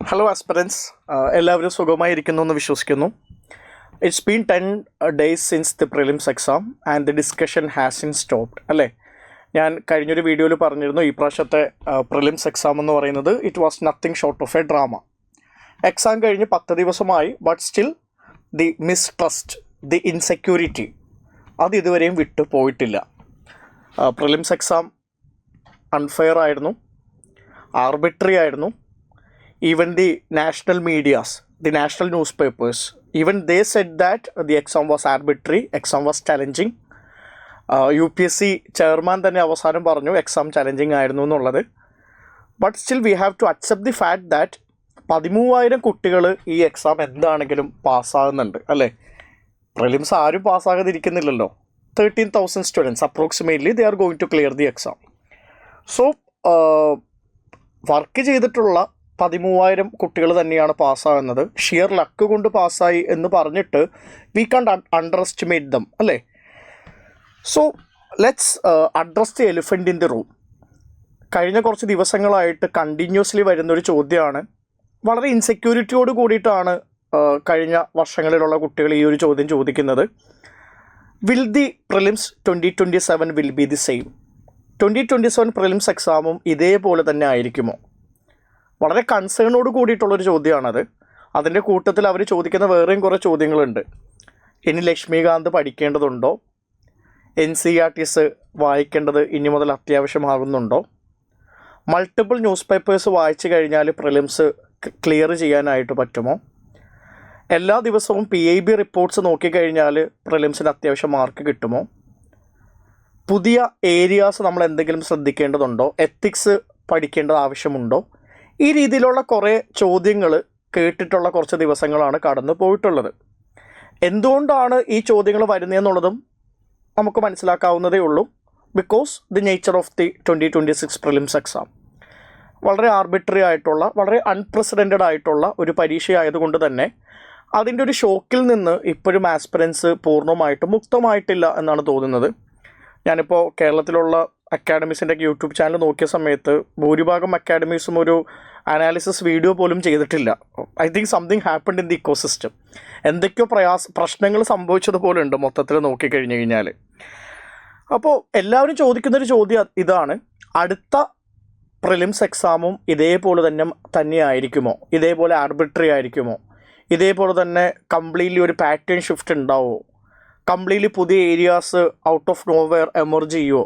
Hello aspirants, എല്ലാവരും സുഖമായിരിക്കുന്നു എന്ന് വിശ്വസിക്കുന്നു. It's been 10 days since the prelims exam and the discussion has in stopped അല്ലേ. ഞാൻ കഴിഞ്ഞൊരു വീഡിയോയിൽ പറഞ്ഞിരുന്നു ഈ പ്രാവശ്യത്തെ പ്രിലിംസ് എക്സാം എന്ന് പറയുന്നത് it was nothing short of A drama. Exam കഴിഞ്ഞ് 10 ദിവസമായി, but still the mistrust, the insecurity അത് ഇതുവരെയും വിട്ടു പോയിട്ടില്ല. പ്രിലിംസ് എക്സാം അൺഫെയർ ആയിരുന്നു, ആർബിട്രറി ആയിരുന്നു. Even the national medias, the national newspapers, even they said that the exam was arbitrary, exam was challenging. UPSC chairman തന്നെ അവസാനം പറഞ്ഞു എക്സാം ചലഞ്ചിങ് ആയിരുന്നു എന്നുള്ളത്. But still we have to accept the fact that 13,000 കുട്ടികൾ ഈ exam എന്താണെങ്കിലും പാസ്സാകുന്നുണ്ട് അല്ലേ. പ്രിലിംസ് ആരും പാസ്സാകാതിരിക്കുന്നില്ലല്ലോ. 13,000 students approximately they are going to clear the exam. So work ചെയ്തിട്ടുള്ള 13,000 കുട്ടികൾ തന്നെയാണ് പാസ്സാകുന്നത്. ഷിയർ ലക്ക് കൊണ്ട് പാസ്സായി എന്ന് പറഞ്ഞിട്ട് we can underestimate them അല്ലേ. So let's address the elephant in the room. കഴിഞ്ഞ കുറച്ച് ദിവസങ്ങളായിട്ട് കണ്ടിന്യൂസ്ലി വരുന്നൊരു ചോദ്യമാണ്. വളരെ ഇൻസെക്യൂരിറ്റിയോട് കൂടിയിട്ടാണ് കഴിഞ്ഞ വർഷങ്ങളിലുള്ള കുട്ടികൾ ഈ ഒരു ചോദ്യം ചോദിക്കുന്നത്. Will the prelims 2027 will be the same? 2027 prelims എക്സാമും ഇതേപോലെ തന്നെ ആയിരിക്കുമോ? വളരെ കൺസേണോട് കൂടിയിട്ടുള്ളൊരു ചോദ്യമാണത്. അതിൻ്റെ കൂട്ടത്തിൽ അവർ ചോദിക്കുന്ന വേറെയും കുറേ ചോദ്യങ്ങളുണ്ട്. ഇനി ലക്ഷ്മികാന്ത് പഠിക്കേണ്ടതുണ്ടോ? NCERTs വായിക്കേണ്ടത് ഇനി മുതൽ അത്യാവശ്യമാകുന്നുണ്ടോ? മൾട്ടിപ്പിൾ ന്യൂസ് പേപ്പേഴ്സ് വായിച്ചു കഴിഞ്ഞാൽ പ്രിലിംസ് ക്ലിയർ ചെയ്യാനായിട്ട് പറ്റുമോ? എല്ലാ ദിവസവും PIB റിപ്പോർട്ട്സ് നോക്കിക്കഴിഞ്ഞാൽ പ്രിലിംസിന് അത്യാവശ്യം മാർക്ക് കിട്ടുമോ? പുതിയ ഏരിയാസ് നമ്മൾ എന്തെങ്കിലും ശ്രദ്ധിക്കേണ്ടതുണ്ടോ? എത്തിക്സ് പഠിക്കേണ്ടത് ആവശ്യമുണ്ടോ? ഈ രീതിയിലുള്ള കുറേ ചോദ്യങ്ങൾ കേട്ടിട്ടുള്ള കുറച്ച് ദിവസങ്ങളാണ് കടന്നു പോയിട്ടുള്ളത്. എന്തുകൊണ്ടാണ് ഈ ചോദ്യങ്ങൾ വരുന്നതെന്നുള്ളതും നമുക്ക് മനസ്സിലാക്കാവുന്നതേ ഉള്ളൂ. Because the nature of the 2026 prelims exam വളരെ ആർബിട്രറി ആയിട്ടുള്ള, വളരെ അൺപ്രസിഡൻറ്റഡ് ആയിട്ടുള്ള ഒരു പരീക്ഷയായതുകൊണ്ട് തന്നെ അതിൻ്റെ ഒരു ഷോക്കിൽ നിന്ന് ഇപ്പോഴും ആസ്പിറൻസ് പൂർണ്ണമായിട്ട് മുക്തമായിട്ടില്ല എന്നാണ് തോന്നുന്നത്. ഞാനിപ്പോൾ കേരളത്തിലുള്ള അക്കാഡമീസിൻ്റെ യൂട്യൂബ് ചാനൽ നോക്കിയ സമയത്ത് ഭൂരിഭാഗം അക്കാഡമീസും ഒരു അനാലിസിസ് വീഡിയോ പോലും ചെയ്തിട്ടില്ല. I think something happened in the ecosystem. എന്തൊക്കെയോ പ്രശ്നങ്ങൾ സംഭവിച്ചതുപോലെ ഉണ്ട് മൊത്തത്തിൽ നോക്കിക്കഴിഞ്ഞ് കഴിഞ്ഞാൽ. അപ്പോൾ എല്ലാവരും ചോദിക്കുന്നൊരു ചോദ്യം ഇതാണ്, അടുത്ത പ്രിലിംസ് എക്സാമും ഇതേപോലെ തന്നെ ആയിരിക്കുമോ? ഇതേപോലെ ആർബിട്രറി ആയിരിക്കുമോ? ഇതേപോലെ തന്നെ കംപ്ലീറ്റ്ലി ഒരു പാറ്റേൺ ഷിഫ്റ്റ് ഉണ്ടാവുമോ? കംപ്ലീറ്റ്ലി പുതിയ areas out of nowhere emerge ചെയ്യുമോ?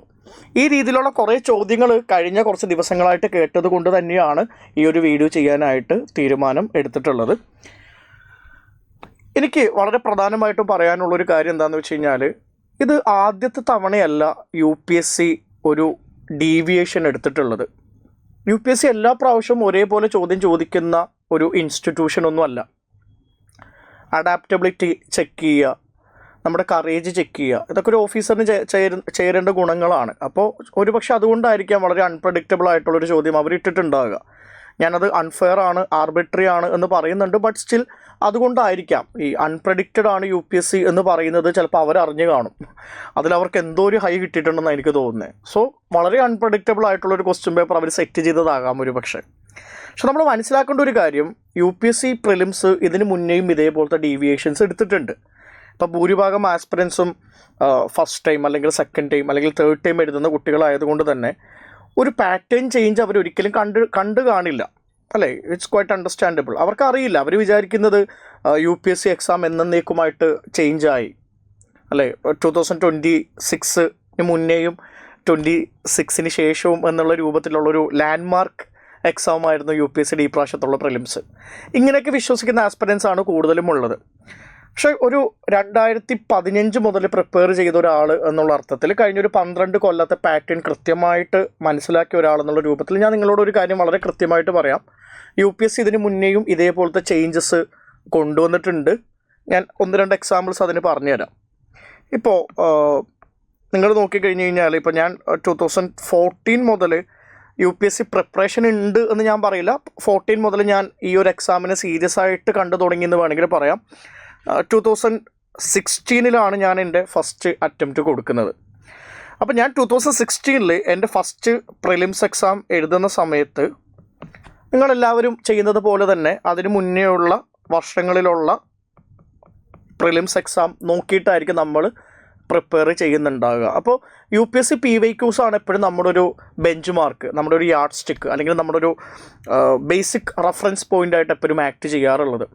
ഈ രീതിയിലുള്ള കുറേ ചോദ്യങ്ങൾ കഴിഞ്ഞ കുറച്ച് ദിവസങ്ങളായിട്ട് കേട്ടത് കൊണ്ട് തന്നെയാണ് ഈ ഒരു വീഡിയോ ചെയ്യാനായിട്ട് തീരുമാനം എടുത്തിട്ടുള്ളത്. എനിക്ക് വളരെ പ്രധാനമായിട്ടും പറയാനുള്ളൊരു കാര്യം എന്താണെന്ന് വെച്ച് കഴിഞ്ഞാൽ, ഇത് ആദ്യത്തെ തവണയല്ല UPSC ഒരു ഡീവിയേഷൻ എടുത്തിട്ടുള്ളത്. UPSC എല്ലാ പ്രാവശ്യവും ഒരേപോലെ ചോദ്യം ചോദിക്കുന്ന ഒരു ഇൻസ്റ്റിറ്റ്യൂഷൻ ഒന്നും അല്ല. അഡാപ്റ്റബിലിറ്റി ചെക്ക് ചെയ്യുക, നമ്മുടെ കറേജ് ചെക്ക് ചെയ്യുക, ഇതൊക്കെ ഒരു ഓഫീസറിന് ചേരേണ്ട ഗുണങ്ങളാണ്. അപ്പോൾ ഒരുപക്ഷെ അതുകൊണ്ടായിരിക്കാം വളരെ അൺപ്രഡിക്റ്റബിൾ ആയിട്ടുള്ളൊരു ചോദ്യം അവർ ഇട്ടിട്ടുണ്ടാകുക. ഞാനത് അൺഫെയർ ആണ്, ആർബിട്രറി ആണ് എന്ന് പറയുന്നുണ്ട്. ബട്ട് സ്റ്റിൽ അതുകൊണ്ടായിരിക്കാം ഈ അൺപ്രഡിക്റ്റഡ് ആണ് UPSC എന്ന് പറയുന്നത്. ചിലപ്പോൾ അവരറിഞ്ഞു കാണും, അതിലവർക്ക് എന്തോ ഒരു ഹൈ കിട്ടിയിട്ടുണ്ടെന്നാണ് എനിക്ക് തോന്നുന്നത്. സോ വളരെ അൺപ്രഡിക്റ്റബിൾ ആയിട്ടുള്ളൊരു ക്വസ്റ്റ്യൻ പേപ്പർ അവർ സെറ്റ് ചെയ്തതാകാം ഒരു പക്ഷേ. പക്ഷെ നമ്മൾ മനസ്സിലാക്കേണ്ട ഒരു കാര്യം, UPSC പ്രിലിംസ് ഇതിന് മുന്നേയും ഇതേപോലത്തെ ഡീവിയേഷൻസ് എടുത്തിട്ടുണ്ട്. ഇപ്പോൾ ഭൂരിഭാഗം ആസ്പിറൻസും ഫസ്റ്റ് ടൈം അല്ലെങ്കിൽ സെക്കൻഡ് ടൈം അല്ലെങ്കിൽ തേർഡ് ടൈം എഴുതുന്ന കുട്ടികളായതുകൊണ്ട് തന്നെ ഒരു പാറ്റേൺ ചേഞ്ച് അവരൊരിക്കലും കണ്ടു കാണില്ല അല്ലേ. It's quite understandable. അവർക്കറിയില്ല, അവർ വിചാരിക്കുന്നത് UPSC എക്സാം എന്നേക്കുമായിട്ട് ചേഞ്ചായി അല്ലേ. 2026 മുന്നേയും 26 ശേഷവും എന്നുള്ള രൂപത്തിലുള്ളൊരു ലാൻഡ്മാർക്ക് എക്സാമായിരുന്നു UPSC ഈ പ്രാവശ്യത്തുള്ള പ്രിലിംസ്. ഇങ്ങനെയൊക്കെ വിശ്വസിക്കുന്ന ആസ്പിറൻസ് ആണ് കൂടുതലും ഉള്ളത്. പക്ഷേ ഒരു 2015 മുതൽ പ്രിപ്പയർ ചെയ്ത ഒരാൾ എന്നുള്ള അർത്ഥത്തിൽ കഴിഞ്ഞൊരു 12 കൊല്ലത്തെ പാറ്റേൺ കൃത്യമായിട്ട് മനസ്സിലാക്കിയ ഒരാളെന്നുള്ള രൂപത്തിൽ ഞാൻ നിങ്ങളോട് ഒരു കാര്യം വളരെ കൃത്യമായിട്ട് പറയാം. UPSC ഇതിന് മുന്നേയും ഇതേപോലത്തെ ചേഞ്ചസ് കൊണ്ടുവന്നിട്ടുണ്ട്. ഞാൻ 1-2 എക്സാമ്പിൾസ് അതിന് പറഞ്ഞുതരാം. ഇപ്പോൾ നിങ്ങൾ നോക്കിക്കഴിഞ്ഞ് കഴിഞ്ഞാൽ, ഇപ്പോൾ ഞാൻ 2014 മുതൽ UPSC പ്രിപ്പറേഷൻ ഉണ്ട് എന്ന് ഞാൻ പറയില്ല. 14 മുതൽ ഞാൻ ഈ ഒരു എക്സാമിനെ സീരിയസ് ആയിട്ട് കണ്ടു തുടങ്ങിയെന്ന് വേണമെങ്കിൽ പറയാം. 2016 ഞാൻ എൻ്റെ ഫസ്റ്റ് അറ്റംപ്റ്റ് കൊടുക്കുന്നത്. അപ്പോൾ ഞാൻ 2016 എൻ്റെ ഫസ്റ്റ് പ്രിലിംസ് എക്സാം എഴുതുന്ന സമയത്ത് നിങ്ങളെല്ലാവരും ചെയ്യുന്നത് പോലെ തന്നെ അതിന് മുന്നേ ഉള്ള വർഷങ്ങളിലുള്ള പ്രിലിംസ് എക്സാം നോക്കിയിട്ടായിരിക്കും നമ്മൾ പ്രിപ്പയർ ചെയ്യുന്നുണ്ടാകുക. അപ്പോൾ UPSC PYQs ആണ് എപ്പോഴും നമ്മുടെ ഒരു ബെഞ്ച് മാർക്ക്, നമ്മുടെ ഒരു യാർഡ് സ്റ്റിക്ക്, അല്ലെങ്കിൽ നമ്മുടെ ഒരു ബേസിക് റെഫറൻസ് പോയിൻ്റ് ആയിട്ട് എപ്പോഴും ആക്ട് ചെയ്യാറുള്ളത്.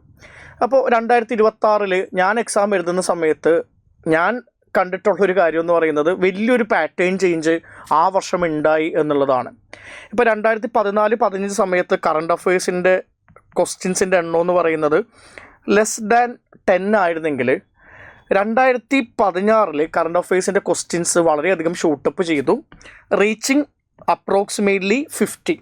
അപ്പോൾ 2026 ഞാൻ എക്സാം എഴുതുന്ന സമയത്ത് ഞാൻ കണ്ടിട്ടുള്ളൊരു കാര്യം എന്ന് പറയുന്നത് വലിയൊരു പാറ്റേൺ ചേഞ്ച് ആ വർഷം ഉണ്ടായി എന്നുള്ളതാണ്. ഇപ്പോൾ 2014-15 സമയത്ത് കറണ്ട് അഫയേഴ്സിൻ്റെ ക്വസ്റ്റ്യൻസിൻ്റെ എണ്ണം എന്ന് പറയുന്നത് ലെസ് ദാൻ 10 ആയിരുന്നെങ്കിൽ 2016 കറണ്ട് അഫയേഴ്സിൻ്റെ ക്വസ്റ്റ്യൻസ് വളരെയധികം ഷൂട്ടപ്പ് ചെയ്തു, റീച്ചിങ് അപ്രോക്സിമേറ്റ്ലി 50,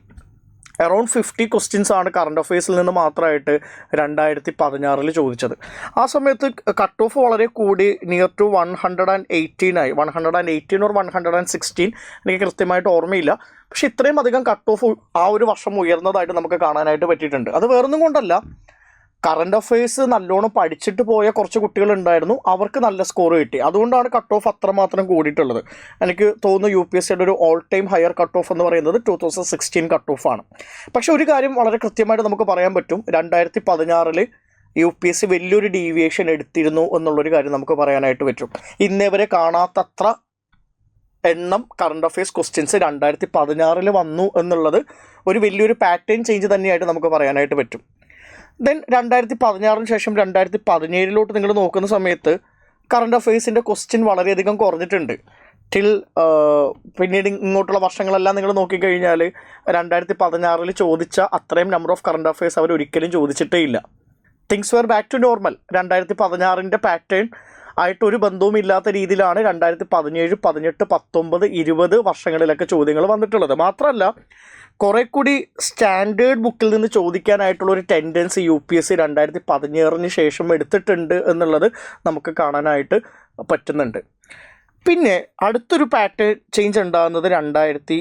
അറൗണ്ട് 50 ക്വസ്റ്റ്യൻസ് ആണ് കറണ്ട് അഫയേഴ്സിൽ നിന്ന് മാത്രമായിട്ട് 2016 ചോദിച്ചത്. ആ സമയത്ത് കട്ട് ഓഫ് വളരെ കൂടി, നിയർ ടു 118 ആയി, 118 or 116, എനിക്ക് കൃത്യമായിട്ട് ഓർമ്മയില്ല. പക്ഷെ ഇത്രയും അധികം കട്ട് ഓഫ് ആ ഒരു വർഷം ഉയർന്നതായിട്ട് നമുക്ക് കാണാനായിട്ട് പറ്റിയിട്ടുണ്ട്. അത് വേറൊന്നും കൊണ്ടല്ല, കറണ്ട് അഫയേഴ്സ് നല്ലോണം പഠിച്ചിട്ട് പോയ കുറച്ച് കുട്ടികളുണ്ടായിരുന്നു, അവർക്ക് നല്ല സ്കോർ കിട്ടി. അതുകൊണ്ടാണ് കട്ട് ഓഫ് അത്രമാത്രം കൂടിയിട്ടുള്ളത്. എനിക്ക് തോന്നുന്നു UPSCയുടെ ഒരു all time higher cut off എന്ന് പറയുന്നത് 2016 കട്ട് ഓഫ് ആണ്. പക്ഷെ ഒരു കാര്യം വളരെ കൃത്യമായിട്ട് നമുക്ക് പറയാൻ പറ്റും, 2016 UPSC വലിയൊരു ഡീവിയേഷൻ എടുത്തിരുന്നു എന്നുള്ളൊരു കാര്യം നമുക്ക് പറയാനായിട്ട് പറ്റും. ഇന്നേ വരെ കാണാത്തത്ര എണ്ണം കറണ്ട് അഫയേഴ്സ് ക്വസ്റ്റ്യൻസ് 2016 വന്നു എന്നുള്ളത് ഒരു വലിയൊരു പാറ്റേൺ ചേഞ്ച് തന്നെയായിട്ട് നമുക്ക് പറയാനായിട്ട് പറ്റും. ദെൻ 2016 ശേഷം 2017 നിങ്ങൾ നോക്കുന്ന സമയത്ത് കറണ്ട് അഫയേഴ്സിൻ്റെ ക്വസ്റ്റ്യൻ വളരെയധികം കുറഞ്ഞിട്ടുണ്ട്. പിന്നീട് ഇങ്ങോട്ടുള്ള വർഷങ്ങളെല്ലാം നിങ്ങൾ നോക്കിക്കഴിഞ്ഞാൽ 2016 ചോദിച്ച അത്രയും നമ്പർ ഓഫ് കറണ്ട് അഫയേഴ്സ് അവർ ഒരിക്കലും ചോദിച്ചിട്ടേ ഇല്ല. Things were back to normal. 2016 pattern ആയിട്ടൊരു ബന്ധവും ഇല്ലാത്ത രീതിയിലാണ് 2017, 18, 19, 20 വർഷങ്ങളിലൊക്കെ ചോദ്യങ്ങൾ വന്നിട്ടുള്ളത്. മാത്രമല്ല കുറെ കൂടി സ്റ്റാൻഡേർഡ് ബുക്കിൽ നിന്ന് ചോദിക്കാനായിട്ടുള്ളൊരു ടെൻഡൻസി UPSC 2017 ശേഷം എടുത്തിട്ടുണ്ട് എന്നുള്ളത് നമുക്ക് കാണാനായിട്ട് പറ്റുന്നുണ്ട്. പിന്നെ അടുത്തൊരു പാറ്റേൺ ചേഞ്ച് ഉണ്ടാകുന്നത് 2023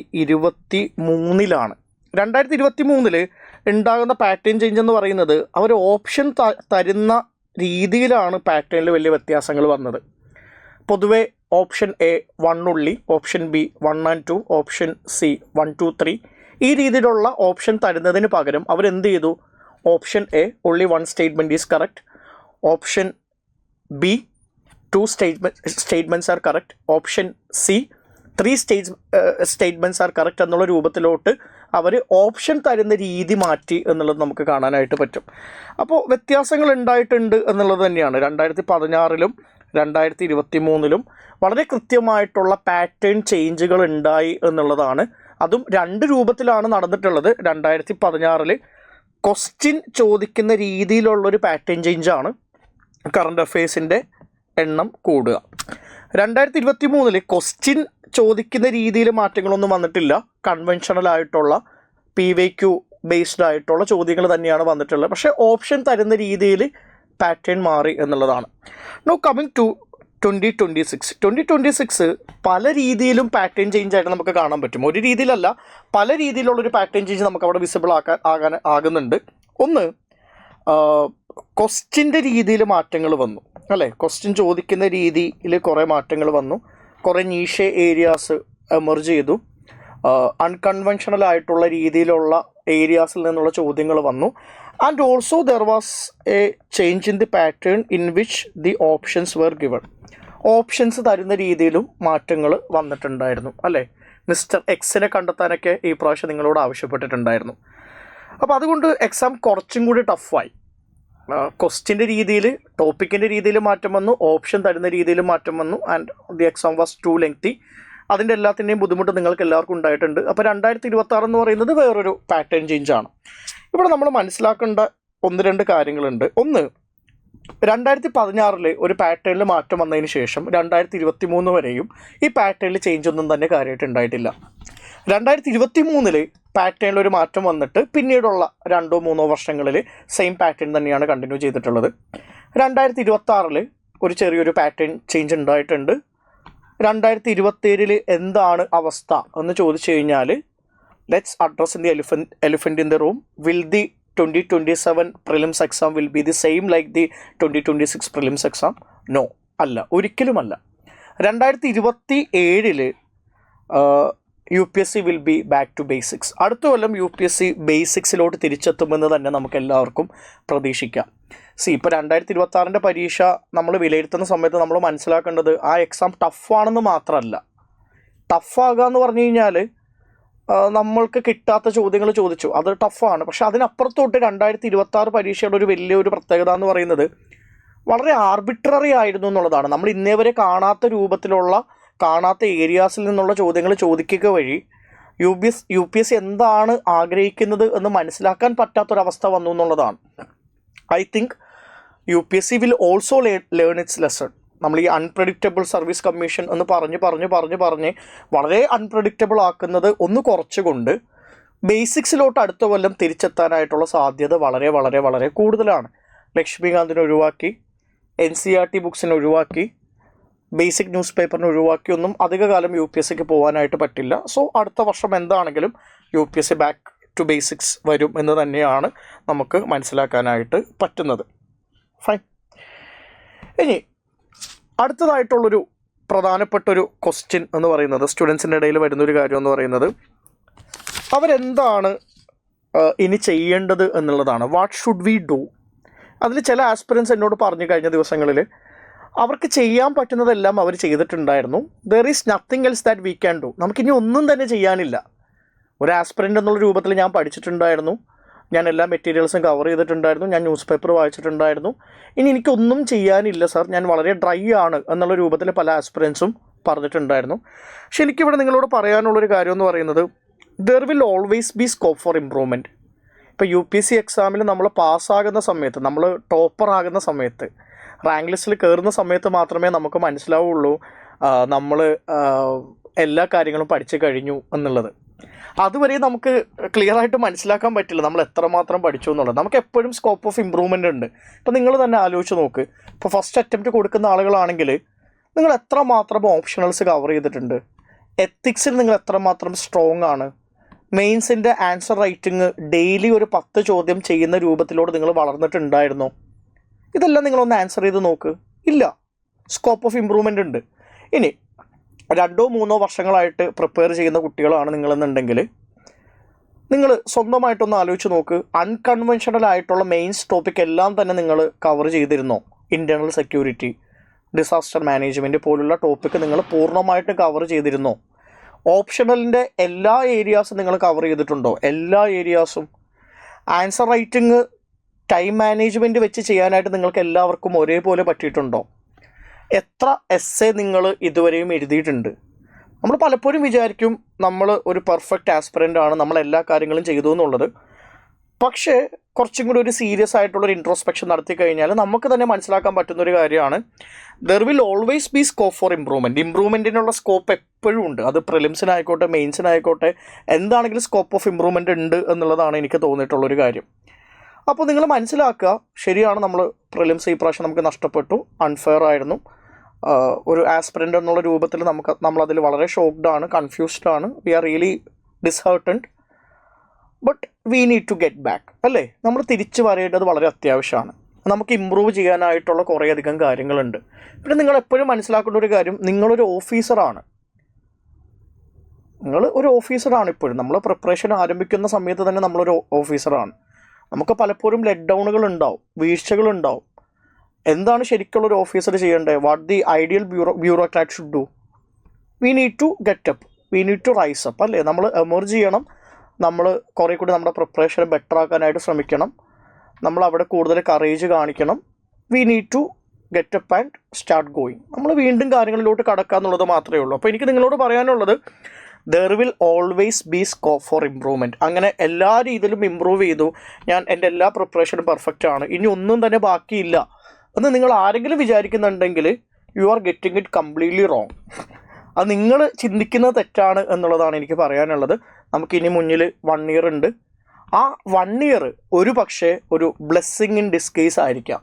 2023 ഉണ്ടാകുന്ന പാറ്റേൺ ചേഞ്ച് എന്ന് പറയുന്നത് അവർ ഓപ്ഷൻ തരുന്ന രീതിയിലാണ് പാറ്റേണിൽ വലിയ വ്യത്യാസങ്ങൾ വന്നത്. പൊതുവെ ഓപ്ഷൻ A 1 ഉള്ളി, option B 1 and 2, option C 1, 2, 3 ഈ രീതിയിലുള്ള ഓപ്ഷൻ തരുന്നതിന് പകരം അവരെന്ത് ചെയ്തു, option A only 1 statement is correct, option B 2 statements are correct, option C 3 statements are correct എന്നുള്ള രൂപത്തിലോട്ട് അവർ ഓപ്ഷൻ തരുന്ന രീതി മാറ്റി എന്നുള്ളത് നമുക്ക് കാണാനായിട്ട് പറ്റും. അപ്പോൾ വ്യത്യാസങ്ങൾ ഉണ്ടായിട്ടുണ്ട് എന്നുള്ളത് തന്നെയാണ്. 2016 2023 വളരെ കൃത്യമായിട്ടുള്ള പാറ്റേൺ ചേഞ്ചുകൾ ഉണ്ടായി എന്നുള്ളതാണ്. അതും 2 രൂപത്തിലാണ് നടന്നിട്ടുള്ളത്. 2016 ക്വസ്റ്റ്യൻ ചോദിക്കുന്ന രീതിയിലുള്ളൊരു പാറ്റേൺ ചേഞ്ചാണ് കറണ്ട് അഫയേഴ്സിൻ്റെ എണ്ണം കൂടുക. 2023 ക്വസ്റ്റ്യൻ ചോദിക്കുന്ന രീതിയിൽ മാറ്റങ്ങളൊന്നും വന്നിട്ടില്ല. കൺവെൻഷണൽ ആയിട്ടുള്ള PYQ ബേസ്ഡ് ആയിട്ടുള്ള ചോദ്യങ്ങൾ തന്നെയാണ് വന്നിട്ടുള്ളത്. പക്ഷേ ഓപ്ഷൻ തരുന്ന രീതിയിൽ പാറ്റേൺ മാറി എന്നുള്ളതാണ്. നോ കമ്മിങ് ടു 2026 പല രീതിയിലും പാറ്റേൺ ചേഞ്ച് ആയിട്ട് നമുക്ക് കാണാൻ പറ്റും. ഒരു രീതിയിലല്ല, പല രീതിയിലുള്ളൊരു പാറ്റേൺ ചേഞ്ച് നമുക്ക് അവിടെ വിസിബിൾ ആകുന്നുണ്ട്. ഒന്ന്, ക്വസ്റ്റ്യൻ്റെ രീതിയിൽ മാറ്റങ്ങൾ വന്നു, അല്ലേ? ക്വസ്റ്റ്യൻ ചോദിക്കുന്ന രീതിയിൽ കുറേ മാറ്റങ്ങൾ വന്നു, കുറേ നീഷെ ഏരിയാസ് എമർജ് ചെയ്തു, അൺകൺവെൻഷണൽ ആയിട്ടുള്ള രീതിയിലുള്ള ഏരിയാസിൽ നിന്നുള്ള ചോദ്യങ്ങൾ വന്നു. And also there was a change in the pattern in which the options were given. Options തരുന്ന രീതിയിലും മാറ്റങ്ങൾ വന്നിട്ടുണ്ടായിരുന്നു, അല്ലേ? മിസ്റ്റർ എക്സിനെ കണ്ടെത്താനൊക്കെ ഈ പ്രാവശ്യം നിങ്ങളോട് ആവശ്യപ്പെട്ടിട്ടുണ്ടായിരുന്നു. അപ്പോൾ അതുകൊണ്ട് എക്സാം കുറച്ചും കൂടി ടഫായി. ക്വസ്റ്റ്യൻ്റെ രീതിയിൽ, ടോപ്പിക്കിൻ്റെ രീതിയിൽ മാറ്റം വന്നു, ഓപ്ഷൻ തരുന്ന രീതിയിൽ മാറ്റം വന്നു, and the exam was too lengthy. അതിൻ്റെ എല്ലാത്തിൻ്റെയും ബുദ്ധിമുട്ട് നിങ്ങൾക്ക് എല്ലാവർക്കും ഉണ്ടായിട്ടുണ്ട്. അപ്പോൾ 2026 എന്ന് പറയുന്നത് വേറൊരു പാറ്റേൺ ചേഞ്ചാണ്. ഇവിടെ നമ്മൾ മനസ്സിലാക്കേണ്ട 1-2 കാര്യങ്ങളുണ്ട്. ഒന്ന്, 2016 ഒരു പാറ്റേണിൽ മാറ്റം വന്നതിന് ശേഷം 2023 വരെയും ഈ പാറ്റേണിൽ ചേഞ്ച് ഒന്നും തന്നെ കാര്യമായിട്ട് ഉണ്ടായിട്ടില്ല. 2023 പാറ്റേണിൽ ഒരു മാറ്റം വന്നിട്ട് പിന്നീടുള്ള 2-3 വർഷങ്ങളിൽ സെയിം പാറ്റേൺ തന്നെയാണ് കണ്ടിന്യൂ ചെയ്തിട്ടുള്ളത്. 2026 ഒരു ചെറിയൊരു പാറ്റേൺ ചേഞ്ച് ഉണ്ടായിട്ടുണ്ട്. 2027 എന്താണ് അവസ്ഥ എന്ന് ചോദിച്ചു കഴിഞ്ഞാൽ, let's address in the elephant in the room. Will the 2027 prelims exam will be the same like the 2026 prelims exam? No, അല്ല, ഒരിക്കലുമല്ല. 2027 UPSC will be back to basics. അടുത്ത കൊല്ലം UPSC ബേസിക്സിലോട്ട് തിരിച്ചെത്തുമെന്ന് തന്നെ നമുക്ക് എല്ലാവർക്കും പ്രതീക്ഷിക്കാം. ഇപ്പോൾ 2026 പരീക്ഷ നമ്മൾ വിലയിരുത്തുന്ന സമയത്ത് നമ്മൾ മനസ്സിലാക്കേണ്ടത് ആ എക്സാം ടഫാണെന്ന് മാത്രമല്ല. ടഫാകുക എന്ന് പറഞ്ഞു കഴിഞ്ഞാൽ നമ്മൾക്ക് കിട്ടാത്ത ചോദ്യങ്ങൾ ചോദിച്ചു, അത് ടഫാണ്. പക്ഷെ അതിനപ്പുറത്തോട്ട് 2026 പരീക്ഷയുടെ ഒരു വലിയൊരു പ്രത്യേകത എന്ന് പറയുന്നത് വളരെ ആർബിട്രറി ആയിരുന്നു എന്നുള്ളതാണ്. നമ്മൾ ഇന്നേ വരെ കാണാത്ത രൂപത്തിലുള്ള, കാണാത്ത ഏരിയാസിൽ നിന്നുള്ള ചോദ്യങ്ങൾ ചോദിക്കുക വഴി UPSC എന്താണ് ആഗ്രഹിക്കുന്നത് എന്ന് മനസ്സിലാക്കാൻ പറ്റാത്തൊരവസ്ഥ വന്നു എന്നുള്ളതാണ്. I think UPSC will also learn it's lesson. നമ്മൾ ഈ അൺപ്രഡിക്റ്റബിൾ സർവീസ് കമ്മീഷൻ എന്ന് പറഞ്ഞ് വളരെ അൺപ്രഡിക്റ്റബിൾ ആക്കുന്നത് ഒന്ന് കുറച്ചുകൊണ്ട് ബേസിക്സിലോട്ട് അടുത്ത കൊല്ലം തിരിച്ചെത്താനായിട്ടുള്ള സാധ്യത വളരെ വളരെ വളരെ കൂടുതലാണ്. ലക്ഷ്മികാന്തിനെ ഒഴിവാക്കി, NCERT ബുക്സിനെ ഒഴിവാക്കി, ബേസിക് ന്യൂസ് പേപ്പറിനെ ഒഴിവാക്കി ഒന്നും അധികകാലം UPSCക്ക് പോകാനായിട്ട് പറ്റില്ല. സോ അടുത്ത വർഷം എന്താണെങ്കിലും UPSC ബാക്ക് ടു ബേസിക്സ് വരും എന്ന് തന്നെയാണ് നമുക്ക് മനസ്സിലാക്കാനായിട്ട് പറ്റുന്നത്. ഫൈൻ. ഇനി അടുത്തതായിട്ടുള്ളൊരു പ്രധാനപ്പെട്ടൊരു ക്വസ്റ്റ്യൻ എന്ന് പറയുന്നത്, സ്റ്റുഡൻസിൻ്റെ ഇടയിൽ വരുന്നൊരു കാര്യം എന്ന് പറയുന്നത്, അവരെന്താണ് ഇനി ചെയ്യേണ്ടത് എന്നുള്ളതാണ്. What should we do? അതിൽ ചില ആസ്പിറൻസ് എന്നോട് പറഞ്ഞു കഴിഞ്ഞ ദിവസങ്ങളിൽ അവർക്ക് ചെയ്യാൻ പറ്റുന്നതെല്ലാം അവർ ചെയ്തിട്ടുണ്ടായിരുന്നു. There is nothing else that we can do. നമുക്കിനി ഒന്നും തന്നെ ചെയ്യാനില്ല. ഒരു ആസ്പിറൻ്റ് എന്നുള്ള രൂപത്തിൽ ഞാൻ പഠിച്ചിട്ടുണ്ടായിരുന്നു, ഞാൻ എല്ലാ മെറ്റീരിയൽസും കവർ ചെയ്തിട്ടുണ്ടായിരുന്നു, ഞാൻ ന്യൂസ് പേപ്പർ വായിച്ചിട്ടുണ്ടായിരുന്നു, ഇനി എനിക്കൊന്നും ചെയ്യാനില്ല സാർ, ഞാൻ വളരെ ഡ്രൈ ആണ് എന്നുള്ള രൂപത്തിൽ പല ആസ്പിറൻസും പറഞ്ഞിട്ടുണ്ടായിരുന്നു. പക്ഷെ എനിക്കിവിടെ നിങ്ങളോട് പറയാനുള്ളൊരു കാര്യം എന്ന് പറയുന്നത്, there will always be scope for improvement. ഇപ്പോൾ UPSC എക്സാമിൽ നമ്മൾ പാസ്സാകുന്ന സമയത്ത്, നമ്മൾ ടോപ്പർ ആകുന്ന സമയത്ത്, റാങ്ക് ലിസ്റ്റിൽ കയറുന്ന സമയത്ത് മാത്രമേ നമുക്ക് മനസ്സിലാവുള്ളൂ നമ്മൾ എല്ലാ കാര്യങ്ങളും പഠിച്ചു കഴിഞ്ഞു എന്നുള്ളത്. അതുവരെ നമുക്ക് ക്ലിയർ ആയിട്ട് മനസ്സിലാക്കാൻ പറ്റില്ല നമ്മൾ എത്രമാത്രം പഠിച്ചു എന്നുള്ളത്. നമുക്ക് എപ്പോഴും സ്കോപ്പ് ഓഫ് ഇമ്പ്രൂവ്മെൻ്റ് ഉണ്ട്. ഇപ്പോൾ നിങ്ങൾ തന്നെ ആലോചിച്ച് നോക്ക്, ഇപ്പോൾ ഫസ്റ്റ് അറ്റംപ്റ്റ് കൊടുക്കുന്ന ആളുകളാണെങ്കിൽ നിങ്ങൾ എത്രമാത്രം ഓപ്ഷണൽസ് കവർ ചെയ്തിട്ടുണ്ട്, എത്തിക്സിൽ നിങ്ങൾ എത്രമാത്രം സ്ട്രോങ് ആണ്, മെയിൻസിൻ്റെ ആൻസർ റൈറ്റിംഗ് ഡെയിലി ഒരു 10 ചോദ്യം ചെയ്യുന്ന രൂപത്തിലൂടെ നിങ്ങൾ വളർന്നിട്ടുണ്ടായിരുന്നോ? ഇതെല്ലാം നിങ്ങളൊന്ന് ആൻസർ ചെയ്ത് നോക്ക്. ഇല്ല, സ്കോപ്പ് ഓഫ് ഇമ്പ്രൂവ്മെൻ്റ് ഉണ്ട്. ഇനി 2-3 വർഷങ്ങളായിട്ട് പ്രിപ്പയർ ചെയ്യുന്ന കുട്ടികളാണ് നിങ്ങളെന്നുണ്ടെങ്കിൽ നിങ്ങൾ സ്വന്തമായിട്ടൊന്ന് ആലോചിച്ച് നോക്ക്, അൺകൺവെൻഷണൽ ആയിട്ടുള്ള മെയിൻസ് ടോപ്പിക് എല്ലാം തന്നെ നിങ്ങൾ കവർ ചെയ്തിരുന്നോ? ഇൻറ്റേർണൽ സെക്യൂരിറ്റി, ഡിസാസ്റ്റർ മാനേജ്മെൻറ്റ് പോലുള്ള ടോപ്പിക്ക് നിങ്ങൾ പൂർണ്ണമായിട്ട് കവർ ചെയ്തിരുന്നോ? ഓപ്ഷണലിൻ്റെ എല്ലാ ഏരിയാസും നിങ്ങൾ കവർ ചെയ്തിട്ടുണ്ടോ? എല്ലാ ഏരിയാസും. ആൻസർ റൈറ്റിംഗ്, ടൈം മാനേജ്മെൻറ്റ് വെച്ച് ചെയ്യാനായിട്ട് നിങ്ങൾക്ക് എല്ലാവർക്കും ഒരേപോലെ പറ്റിയിട്ടുണ്ടോ? എത്ര എസ്സേ നിങ്ങൾ ഇതുവരെയും എഴുതിയിട്ടുണ്ട്? നമ്മൾ പലപ്പോഴും വിചാരിക്കും നമ്മൾ ഒരു പെർഫെക്റ്റ് ആസ്പിറൻ്റ് ആണ്, നമ്മൾ എല്ലാ കാര്യങ്ങളും ചെയ്തു എന്നുള്ളത്. പക്ഷേ കുറച്ചും കൂടി ഒരു സീരിയസ് ആയിട്ടുള്ളൊരു ഇൻട്രോസ്പെക്ഷൻ നടത്തി കഴിഞ്ഞാൽ നമുക്ക് തന്നെ മനസ്സിലാക്കാൻ പറ്റുന്നൊരു കാര്യമാണ്, there will always be scope for improvement. ഇമ്പ്രൂവ്മെൻറ്റിനുള്ള സ്കോപ്പ് എപ്പോഴും ഉണ്ട്. അത് പ്രിലിംസിനായിക്കോട്ടെ മെയിൻസിനായിക്കോട്ടെ എന്താണെങ്കിലും സ്കോപ്പ് ഓഫ് ഇമ്പ്രൂവ്മെൻറ്റ് ഉണ്ട് എന്നുള്ളതാണ് എനിക്ക് തോന്നിയിട്ടുള്ളൊരു കാര്യം. അപ്പോൾ നിങ്ങൾ മനസ്സിലാക്കുക, ശരിയാണ്, നമ്മൾ പ്രിലിംസ് ഈ പ്രാവശ്യം നമുക്ക് നഷ്ടപ്പെട്ടു, അൺഫെയർ ആയിരുന്നു. ഒരു ആസ്പിറൻ്റ് എന്നുള്ള രൂപത്തിൽ നമ്മളതിൽ വളരെ ഷോക്ക്ഡ് ആണ്, കൺഫ്യൂസ്ഡ് ആണ്, we are really disheartened. But we need to get back, അല്ലേ? നമ്മൾ തിരിച്ചു വരേണ്ടത് വളരെ അത്യാവശ്യമാണ്. നമുക്ക് ഇമ്പ്രൂവ് ചെയ്യാനായിട്ടുള്ള കുറേയധികം കാര്യങ്ങളുണ്ട്. പിന്നെ നിങ്ങൾ എപ്പോഴും മനസ്സിലാക്കേണ്ട ഒരു കാര്യം, നിങ്ങളൊരു ഓഫീസറാണ്. നിങ്ങൾ ഒരു ഓഫീസറാണ്. ഇപ്പോഴും നമ്മൾ പ്രിപ്പറേഷൻ ആരംഭിക്കുന്ന സമയത്ത് തന്നെ നമ്മളൊരു ഓഫീസറാണ്. നമുക്ക് പലപ്പോഴും ലെറ്റ് ഡൗണുകൾ ഉണ്ടാവും, വീഴ്ചകളുണ്ടാവും. എന്താണ് ശരിക്കുള്ളൊരു ഓഫീസർ ചെയ്യേണ്ടത്? What the ideal bureaucrat should do? We need to get up, we need to rise up, അല്ലേ? നമ്മൾ എമർജ് ചെയ്യണം. നമ്മൾ കുറേ കൂടി നമ്മുടെ പ്രിപ്പറേഷൻ ബെറ്റർ ആക്കാനായിട്ട് ശ്രമിക്കണം. നമ്മൾ അവിടെ കൂടുതൽ കറേജ് കാണിക്കണം. We need to get up and start going. നമ്മൾ വീണ്ടും കാര്യങ്ങളിലോട്ട് കടക്കുക എന്നുള്ളത് മാത്രമേ ഉള്ളൂ. അപ്പോൾ എനിക്ക് നിങ്ങളോട് പറയാനുള്ളത്, there will always be scope for improvement. അങ്ങനെ എല്ലാ രീതിയിലും ഇമ്പ്രൂവ് ചെയ്തു, ഞാൻ എൻ്റെ എല്ലാ പ്രിപ്പറേഷനും പെർഫെക്റ്റ് ആണ്, ഇനി ഒന്നും തന്നെ ബാക്കിയില്ല എന്ന് നിങ്ങൾ ആരെങ്കിലും വിചാരിക്കുന്നുണ്ടെങ്കിൽ you are getting it completely wrong. അത് നിങ്ങൾ ചിന്തിക്കുന്നത് തെറ്റാണ് എന്നുള്ളതാണ് എനിക്ക് പറയാനുള്ളത്. നമുക്കിനി മുന്നിൽ 1 ഇയർ ഉണ്ട്. ആ 1 ഇയർ ഒരു പക്ഷേ ഒരു ബ്ലെസ്സിങ് ഇൻ ഡിസ്കേസ് ആയിരിക്കാം.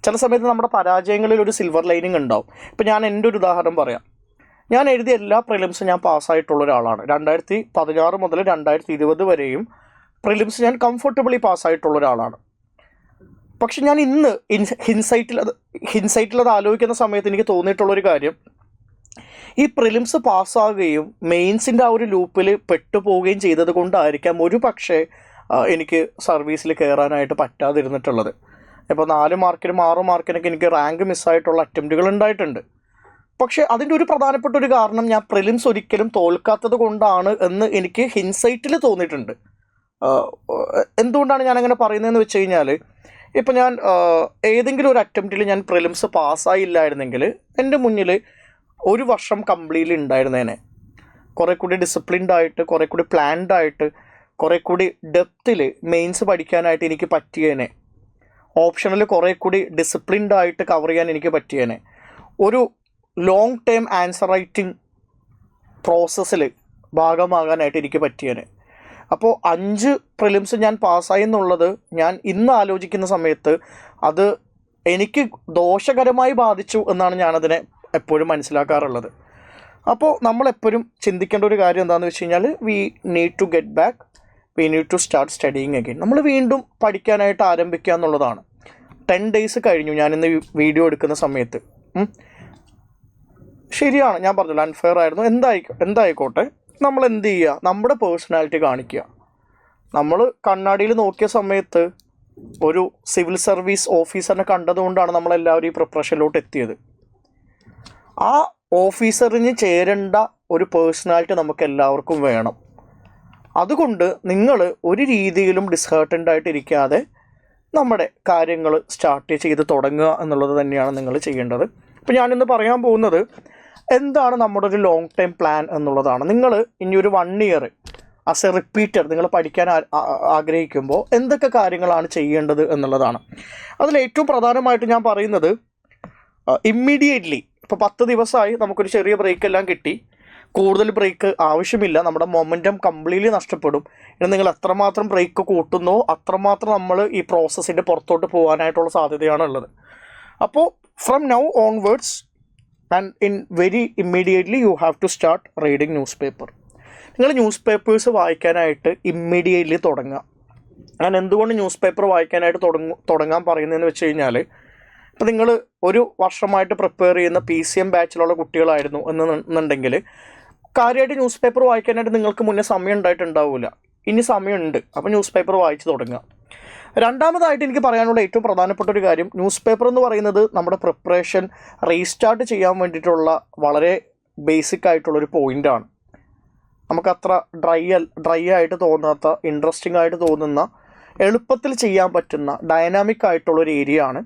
ചില സമയത്ത് നമ്മുടെ പരാജയങ്ങളിൽ ഒരു സിൽവർ ലൈനിങ് ഉണ്ടാവും. ഇപ്പോൾ ഞാൻ എൻ്റെ ഒരു ഉദാഹരണം പറയാം. ഞാൻ എഴുതിയ എല്ലാ പ്രിലിംസും ഞാൻ പാസ്സായിട്ടുള്ള ഒരാളാണ്. 2016 മുതൽ 2020 വരെയും പ്രിലിംസ് ഞാൻ കംഫർട്ടബിളി പാസ്സായിട്ടുള്ള ഒരാളാണ്. പക്ഷെ ഞാൻ ഇന്ന് ഹിൻസൈറ്റിൽ അത് ആലോചിക്കുന്ന സമയത്ത് എനിക്ക് തോന്നിയിട്ടുള്ളൊരു കാര്യം, ഈ പ്രിലിംസ് പാസ്സാകുകയും മെയിൻസിൻ്റെ ആ ഒരു ലൂപ്പിൽ പെട്ടുപോവുകയും ചെയ്തത് കൊണ്ടായിരിക്കാം ഒരു പക്ഷേ എനിക്ക് സർവീസിൽ കയറാനായിട്ട് പറ്റാതിരുന്നിട്ടുള്ളത്. ഇപ്പോൾ 4 മാർക്കിനും 6 മാർക്കിനൊക്കെ എനിക്ക് റാങ്ക് മിസ്സായിട്ടുള്ള അറ്റംപ്റ്റുകൾ ഉണ്ടായിട്ടുണ്ട്. പക്ഷേ അതിൻ്റെ ഒരു പ്രധാനപ്പെട്ട ഒരു കാരണം ഞാൻ പ്രിലിംസ് ഒരിക്കലും തോൽക്കാത്തത് കൊണ്ടാണ് എന്ന് എനിക്ക് ഹിൻസൈറ്റിൽ തോന്നിയിട്ടുണ്ട്. എന്തുകൊണ്ടാണ് ഞാനങ്ങനെ പറയുന്നതെന്ന് വെച്ച് കഴിഞ്ഞാൽ, ഇപ്പം ഞാൻ ഏതെങ്കിലും ഒരു അറ്റംപ്റ്റിൽ ഞാൻ പ്രിലിംസ് പാസ്സായില്ലായിരുന്നെങ്കിൽ എൻ്റെ മുന്നിൽ ഒരു വർഷം കംപ്ലീറ്റ്ലി ഉണ്ടായിരുന്നേനെ. കുറേ കൂടി ഡിസിപ്ലിൻഡ് ആയിട്ട്, കുറേ കൂടി പ്ലാൻഡ് ആയിട്ട്, കുറേ കൂടി ഡെപ്തിൽ മെയിൻസ് പഠിക്കാനായിട്ട് എനിക്ക് പറ്റിയേനെ. ഓപ്ഷനിൽ കുറേ കൂടി ഡിസിപ്ലിൻഡ് ആയിട്ട് കവർ ചെയ്യാൻ എനിക്ക് പറ്റിയേനെ. ഒരു ലോങ് ടേം ആൻസർ റൈറ്റിംഗ് പ്രോസസ്സിൽ ഭാഗമാകാനായിട്ട് എനിക്ക് പറ്റിയേനെ. അപ്പോൾ 5 പ്രിലിംസ് ഞാൻ പാസ്സായി എന്നുള്ളത് ഞാൻ ഇന്ന് ആലോചിക്കുന്ന സമയത്ത് അത് എനിക്ക് ദോഷകരമായി ബാധിച്ചു എന്നാണ് ഞാനതിനെ എപ്പോഴും മനസ്സിലാക്കാറുള്ളത്. അപ്പോൾ നമ്മളെപ്പോഴും ചിന്തിക്കേണ്ട ഒരു കാര്യം എന്താണെന്ന് വെച്ച് കഴിഞ്ഞാൽ, we need to get back, we need to start studying again. നമ്മൾ വീണ്ടും പഠിക്കാനായിട്ട് ആരംഭിക്കുക എന്നുള്ളതാണ്. 10 days കഴിഞ്ഞു ഞാനിന്ന് വീഡിയോ എടുക്കുന്ന സമയത്ത്. ശരിയാണ്, ഞാൻ പറഞ്ഞല്ലോ അൺഫെയർ ആയിരുന്നു, എന്തായിക്കോട്ടെ, നമ്മൾ എന്ത് ചെയ്യുക, നമ്മുടെ പേഴ്സണാലിറ്റി കാണിക്കുക. നമ്മൾ കണ്ണാടിയിൽ നോക്കിയ സമയത്ത് ഒരു സിവിൽ സർവീസ് ഓഫീസറിനെ കണ്ടതുകൊണ്ടാണ് നമ്മളെല്ലാവരും ഈ പ്രിപ്പറേഷനിലോട്ട് എത്തിയത്. ആ ഓഫീസറിന് ചേരേണ്ട ഒരു പേഴ്സണാലിറ്റി നമുക്ക് എല്ലാവർക്കും വേണം. അതുകൊണ്ട് നിങ്ങൾ ഒരു രീതിയിലും ഡിസ്ഹേർട്ടൻ്റായിട്ടിരിക്കാതെ നമ്മുടെ കാര്യങ്ങൾ സ്റ്റാർട്ട് ചെയ്ത് തുടങ്ങുക എന്നുള്ളത് തന്നെയാണ് നിങ്ങൾ ചെയ്യേണ്ടത്. ഇപ്പോൾ ഞാനിന്ന് പറയാൻ പോകുന്നത് എന്താണ് നമ്മുടെ ഒരു ലോങ് ടൈം പ്ലാൻ എന്നുള്ളതാണ്. നിങ്ങൾ ഇനി ഒരു 1 year ആസ് എ റിപ്പീറ്റർ നിങ്ങൾ പഠിക്കാൻ ആഗ്രഹിക്കുമ്പോൾ എന്തൊക്കെ കാര്യങ്ങളാണ് ചെയ്യേണ്ടത് എന്നുള്ളതാണ്. അതിൽ ഏറ്റവും പ്രധാനമായിട്ട് ഞാൻ പറയുന്നത്, ഇമ്മീഡിയറ്റ്ലി ഇപ്പോൾ 10 ദിവസമായി നമുക്കൊരു ചെറിയ ബ്രേക്ക് എല്ലാം കിട്ടി, കൂടുതൽ ബ്രേക്ക് ആവശ്യമില്ല, നമ്മുടെ മൊമെൻറ്റം കംപ്ലീറ്റ്ലി നഷ്ടപ്പെടും. ഇനി നിങ്ങൾ എത്രമാത്രം ബ്രേക്ക് കൂട്ടുന്നോ അത്രമാത്രം നമ്മൾ ഈ പ്രോസസ്സിൻ്റെ പുറത്തോട്ട് പോകാനായിട്ടുള്ള സാധ്യതയാണ് ഉള്ളത്. അപ്പോൾ from now onwards and in very immediately you have to start reading news paper. നിങ്ങൾ ന്യൂസ് പേപ്പേഴ്സ് വായിക്കാനായിട്ട് ഇമ്മീഡിയറ്റ്ലി തുടങ്ങുക. ഞാൻ എന്തുകൊണ്ട് ന്യൂസ് പേപ്പർ വായിക്കാനായിട്ട് തുടങ്ങാൻ പറയുന്നതെന്ന് വെച്ച് കഴിഞ്ഞാൽ, ഇപ്പോൾ നിങ്ങൾ ഒരു വർഷമായിട്ട് പ്രിപ്പയർ ചെയ്യുന്ന PCM ബാച്ചിലുള്ള കുട്ടികളായിരുന്നു എന്നുണ്ടെങ്കിൽ കാര്യമായിട്ട് ന്യൂസ് പേപ്പർ വായിക്കാനായിട്ട് നിങ്ങൾക്ക് മുന്നേ സമയം ഉണ്ടായിട്ടുണ്ടാവില്ല. ഇനി സമയമുണ്ട്, അപ്പോൾ ന്യൂസ് പേപ്പർ വായിച്ച് തുടങ്ങുക. രണ്ടാമതായിട്ട് എനിക്ക് പറയാനുള്ള ഏറ്റവും പ്രധാനപ്പെട്ട ഒരു കാര്യം, ന്യൂസ് പേപ്പർ എന്ന് പറയുന്നത് നമ്മുടെ പ്രിപ്പറേഷൻ റീസ്റ്റാർട്ട് ചെയ്യാൻ വേണ്ടിയിട്ടുള്ള വളരെ ബേസിക് ആയിട്ടുള്ളൊരു പോയിൻ്റാണ്. നമുക്കത്ര ഡ്രൈ ആയിട്ട് തോന്നാത്ത, ഇൻട്രസ്റ്റിംഗ് ആയിട്ട് തോന്നുന്ന, എളുപ്പത്തിൽ ചെയ്യാൻ പറ്റുന്ന ഡൈനാമിക് ആയിട്ടുള്ളൊരു ഏരിയ ആണ്.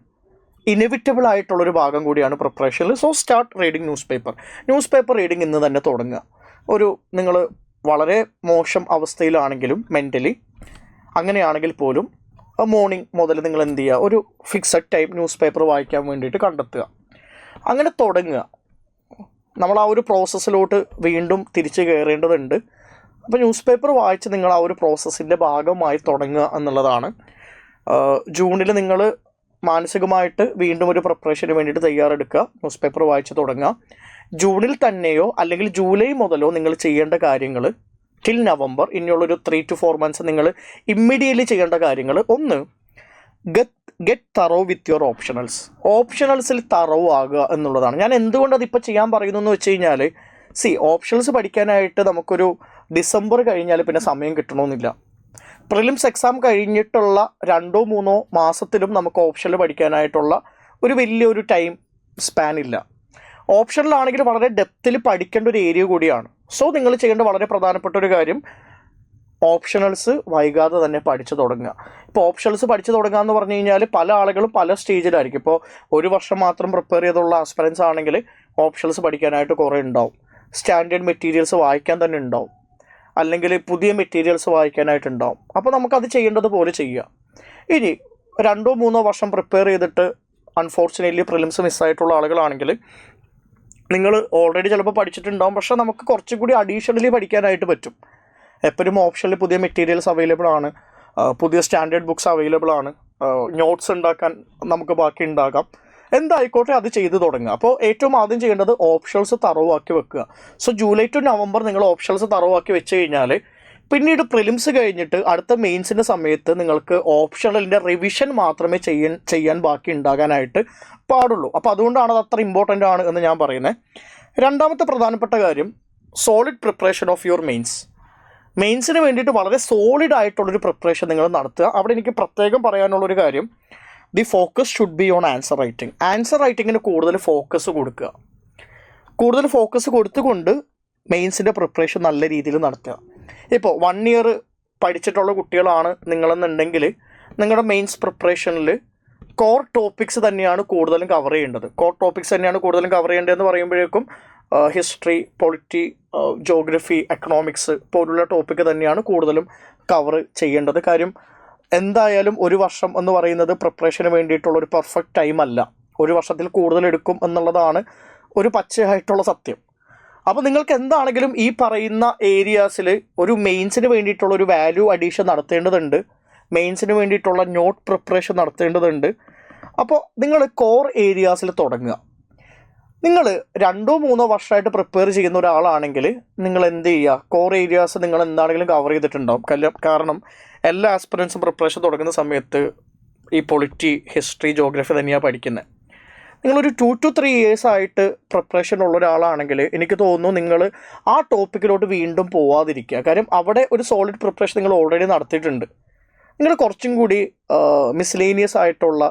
ഇനിവിറ്റബിൾ ആയിട്ടുള്ളൊരു ഭാഗം കൂടിയാണ് പ്രിപ്പറേഷനിൽ. So start reading news paper. Newspaper reading ഇന്ന് തന്നെ തുടങ്ങുക. നിങ്ങൾ വളരെ മോശം അവസ്ഥയിലാണെങ്കിലും മെൻ്റലി, അങ്ങനെയാണെങ്കിൽ പോലും മോർണിംഗ് മുതൽ നിങ്ങൾ എന്ത് ചെയ്യുക, ഒരു ഫിക്സഡ് ടൈം ന്യൂസ് പേപ്പർ വായിക്കാൻ വേണ്ടിയിട്ട് കണ്ടെത്തുക. അങ്ങനെ തുടങ്ങുക. നമ്മൾ ആ ഒരു പ്രോസസ്സിലോട്ട് വീണ്ടും തിരിച്ച് കയറേണ്ടതുണ്ട്. അപ്പോൾ ന്യൂസ് പേപ്പർ വായിച്ച് നിങ്ങൾ ആ ഒരു പ്രോസസ്സിൻ്റെ ഭാഗമായി തുടങ്ങുക എന്നുള്ളതാണ്. ജൂണിൽ നിങ്ങൾ മാനസികമായിട്ട് വീണ്ടും ഒരു പ്രിപ്പറേഷന് വേണ്ടിയിട്ട് തയ്യാറെടുക്കുക, ന്യൂസ് പേപ്പർ വായിച്ച് തുടങ്ങുക. ജൂണിൽ തന്നെയോ അല്ലെങ്കിൽ ജൂലൈ മുതലോ നിങ്ങൾ ചെയ്യേണ്ട കാര്യങ്ങൾ ടിൽ നവംബർ, ഇനിയുള്ളൊരു 3 to 4 months നിങ്ങൾ ഇമ്മീഡിയറ്റ്ലി ചെയ്യേണ്ട കാര്യങ്ങൾ, ഒന്ന്, ഗെറ്റ് തറോ വിത്ത് യുവർ ഓപ്ഷണൽസിൽ തറോ ആകുക എന്നുള്ളതാണ്. ഞാൻ എന്തുകൊണ്ട് അതിപ്പോൾ ചെയ്യാൻ പറയുന്നു എന്ന് വെച്ച് കഴിഞ്ഞാൽ, ഓപ്ഷണൽസ് പഠിക്കാനായിട്ട് നമുക്കൊരു ഡിസംബർ കഴിഞ്ഞാൽ പിന്നെ സമയം കിട്ടണമെന്നില്ല. പ്രിലിംസ് എക്സാം കഴിഞ്ഞിട്ടുള്ള 2-3 മാസത്തിലും നമുക്ക് ഓപ്ഷനിൽ പഠിക്കാനായിട്ടുള്ള ഒരു വലിയൊരു ടൈം സ്പാൻ ഇല്ല. ഓപ്ഷനിലാണെങ്കിൽ വളരെ ഡെപ്തിൽ പഠിക്കേണ്ട ഒരു ഏരിയ കൂടിയാണ്. സോ നിങ്ങൾ ചെയ്യേണ്ട വളരെ പ്രധാനപ്പെട്ട ഒരു കാര്യം, ഓപ്ഷണൽസ് വൈകാതെ തന്നെ പഠിച്ചു തുടങ്ങുക. ഇപ്പോൾ ഓപ്ഷണൽസ് പഠിച്ചു തുടങ്ങുക എന്ന് പറഞ്ഞു കഴിഞ്ഞാൽ പല ആളുകളും പല സ്റ്റേജിലായിരിക്കും. ഇപ്പോൾ 1 വർഷം മാത്രം പ്രിപ്പയർ ചെയ്തുള്ള ആസ്പിറൻസ് ആണെങ്കിൽ ഓപ്ഷണൽസ് പഠിക്കാനായിട്ട് കുറേ ഉണ്ടാവും. സ്റ്റാൻഡേർഡ് മെറ്റീരിയൽസ് വായിക്കാൻ തന്നെ ഉണ്ടാവും, അല്ലെങ്കിൽ പുതിയ മെറ്റീരിയൽസ് വായിക്കാനായിട്ടുണ്ടാവും. അപ്പോൾ നമുക്കത് ചെയ്യേണ്ടത് പോലെ ചെയ്യുക. ഇനി 2-3 വർഷം പ്രിപ്പയർ ചെയ്തിട്ട് അൺഫോർച്ചുനേറ്റ്ലി പ്രിലിംസ് മിസ്സായിട്ടുള്ള ആളുകളാണെങ്കിൽ നിങ്ങൾ ഓൾറെഡി ചിലപ്പോൾ പഠിച്ചിട്ടുണ്ടാവും, പക്ഷേ നമുക്ക് കുറച്ചും കൂടി അഡീഷണലി പഠിക്കാനായിട്ട് പറ്റും. എപ്പോഴും ഓപ്ഷനിൽ പുതിയ മെറ്റീരിയൽസ് അവൈലബിൾ ആണ്, പുതിയ സ്റ്റാൻഡേർഡ് ബുക്സ് അവൈലബിൾ ആണ്, നോട്ട്സ് ഉണ്ടാക്കാൻ നമുക്ക് ബാക്കി ഉണ്ടാകാം. എന്തായിക്കോട്ടെ അത് ചെയ്ത് തുടങ്ങുക. അപ്പോൾ ഏറ്റവും ആദ്യം ചെയ്യേണ്ടത് ഓപ്ഷൻസ് തറവാക്കി വെക്കുക. സോ ജൂലൈ ടു നവംബർ നിങ്ങൾ ഓപ്ഷൻസ് തറവാക്കി വെച്ച് കഴിഞ്ഞാൽ പിന്നീട് പ്രിലിംസ് കഴിഞ്ഞിട്ട് അടുത്ത മെയിൻസിൻ്റെ സമയത്ത് നിങ്ങൾക്ക് ഓപ്ഷണലിൻ്റെ റിവിഷൻ മാത്രമേ ചെയ്യാൻ ബാക്കി ഉണ്ടാകാനായിട്ട് പാടുള്ളൂ. അപ്പോൾ അതുകൊണ്ടാണ് അത് അത്ര ഇമ്പോർട്ടൻ്റ് ആണ് എന്ന് ഞാൻ പറയുന്നത്. രണ്ടാമത്തെ പ്രധാനപ്പെട്ട കാര്യം, സോളിഡ് പ്രിപ്പറേഷൻ ഓഫ് യുവർ മെയിൻസിന് വേണ്ടിയിട്ട് വളരെ സോളിഡ് ആയിട്ടുള്ളൊരു പ്രിപ്പറേഷൻ നിങ്ങൾ നടത്തുക. അവിടെ എനിക്ക് പ്രത്യേകം പറയാനുള്ളൊരു കാര്യം, the focus should be on answer writing. Answer റൈറ്റിങ്ങിന് കൂടുതൽ ഫോക്കസ് കൊടുക്കുക. കൂടുതൽ ഫോക്കസ് കൊടുത്തുകൊണ്ട് മെയിൻസിൻ്റെ പ്രിപ്പറേഷൻ നല്ല രീതിയിൽ നടത്തുക. ഇപ്പോൾ 1 ഇയർ പഠിച്ചിട്ടുള്ള കുട്ടികളാണ് നിങ്ങളെന്നുണ്ടെങ്കിൽ നിങ്ങളുടെ മെയിൻസ് പ്രിപ്പറേഷനിൽ കോർ ടോപ്പിക്സ് തന്നെയാണ് കൂടുതലും കവർ ചെയ്യേണ്ടത്. എന്ന് പറയുമ്പോഴേക്കും ഹിസ്റ്ററി, പൊളിറ്റി, ജോഗ്രഫി, എക്കണോമിക്സ് പോലുള്ള ടോപ്പിക്ക് തന്നെയാണ് കൂടുതലും കവർ ചെയ്യേണ്ടത്. കാര്യം എന്തായാലും 1 വർഷം എന്ന് പറയുന്നത് പ്രിപ്പറേഷന് വേണ്ടിയിട്ടുള്ളൊരു പെർഫെക്റ്റ് ടൈം അല്ല. 1 വർഷത്തിൽ കൂടുതൽ എടുക്കും എന്നുള്ളതാണ് ഒരു പച്ചയായിട്ടുള്ള സത്യം. അപ്പോൾ നിങ്ങൾക്ക് എന്താണെങ്കിലും ഈ പറയുന്ന ഏരിയാസിൽ ഒരു മെയിൻസിന് വേണ്ടിയിട്ടുള്ള ഒരു വാല്യൂ അഡീഷൻ നടത്തേണ്ടതുണ്ട്, മെയിൻസിന് വേണ്ടിയിട്ടുള്ള നോട്ട് പ്രിപ്പറേഷൻ നടത്തേണ്ടതുണ്ട്. അപ്പോൾ നിങ്ങൾ കോർ ഏരിയാസിൽ തുടങ്ങുക. നിങ്ങൾ 2-3 വർഷമായിട്ട് പ്രിപ്പയർ ചെയ്യുന്ന ഒരാളാണെങ്കിൽ നിങ്ങൾ എന്ത് ചെയ്യുക, കോർ ഏരിയാസ് നിങ്ങൾ എന്താണെങ്കിലും കവർ ചെയ്തിട്ടുണ്ടാവും. കാരണം എല്ലാ ആസ്പിറൻസും പ്രിപ്പറേഷൻ തുടങ്ങുന്ന സമയത്ത് ഈ പൊളിറ്റി, ഹിസ്റ്ററി, ജോഗ്രഫി തന്നെയാണ് പഠിക്കുന്നത്. നിങ്ങളൊരു 2 to 3 years ആയിട്ട് പ്രിപ്പറേഷൻ ഉള്ള ഒരാളാണെങ്കിൽ എനിക്ക് തോന്നുന്നു നിങ്ങൾ ആ ടോപ്പിക്കിലോട്ട് വീണ്ടും പോവാതിരിക്കുക. കാര്യം അവിടെ ഒരു സോളിഡ് പ്രിപ്പറേഷൻ നിങ്ങൾ ഓൾറെഡി നടത്തിയിട്ടുണ്ട്. നിങ്ങൾ കുറച്ചും കൂടി മിസ്ലേനിയസ് ആയിട്ടുള്ള,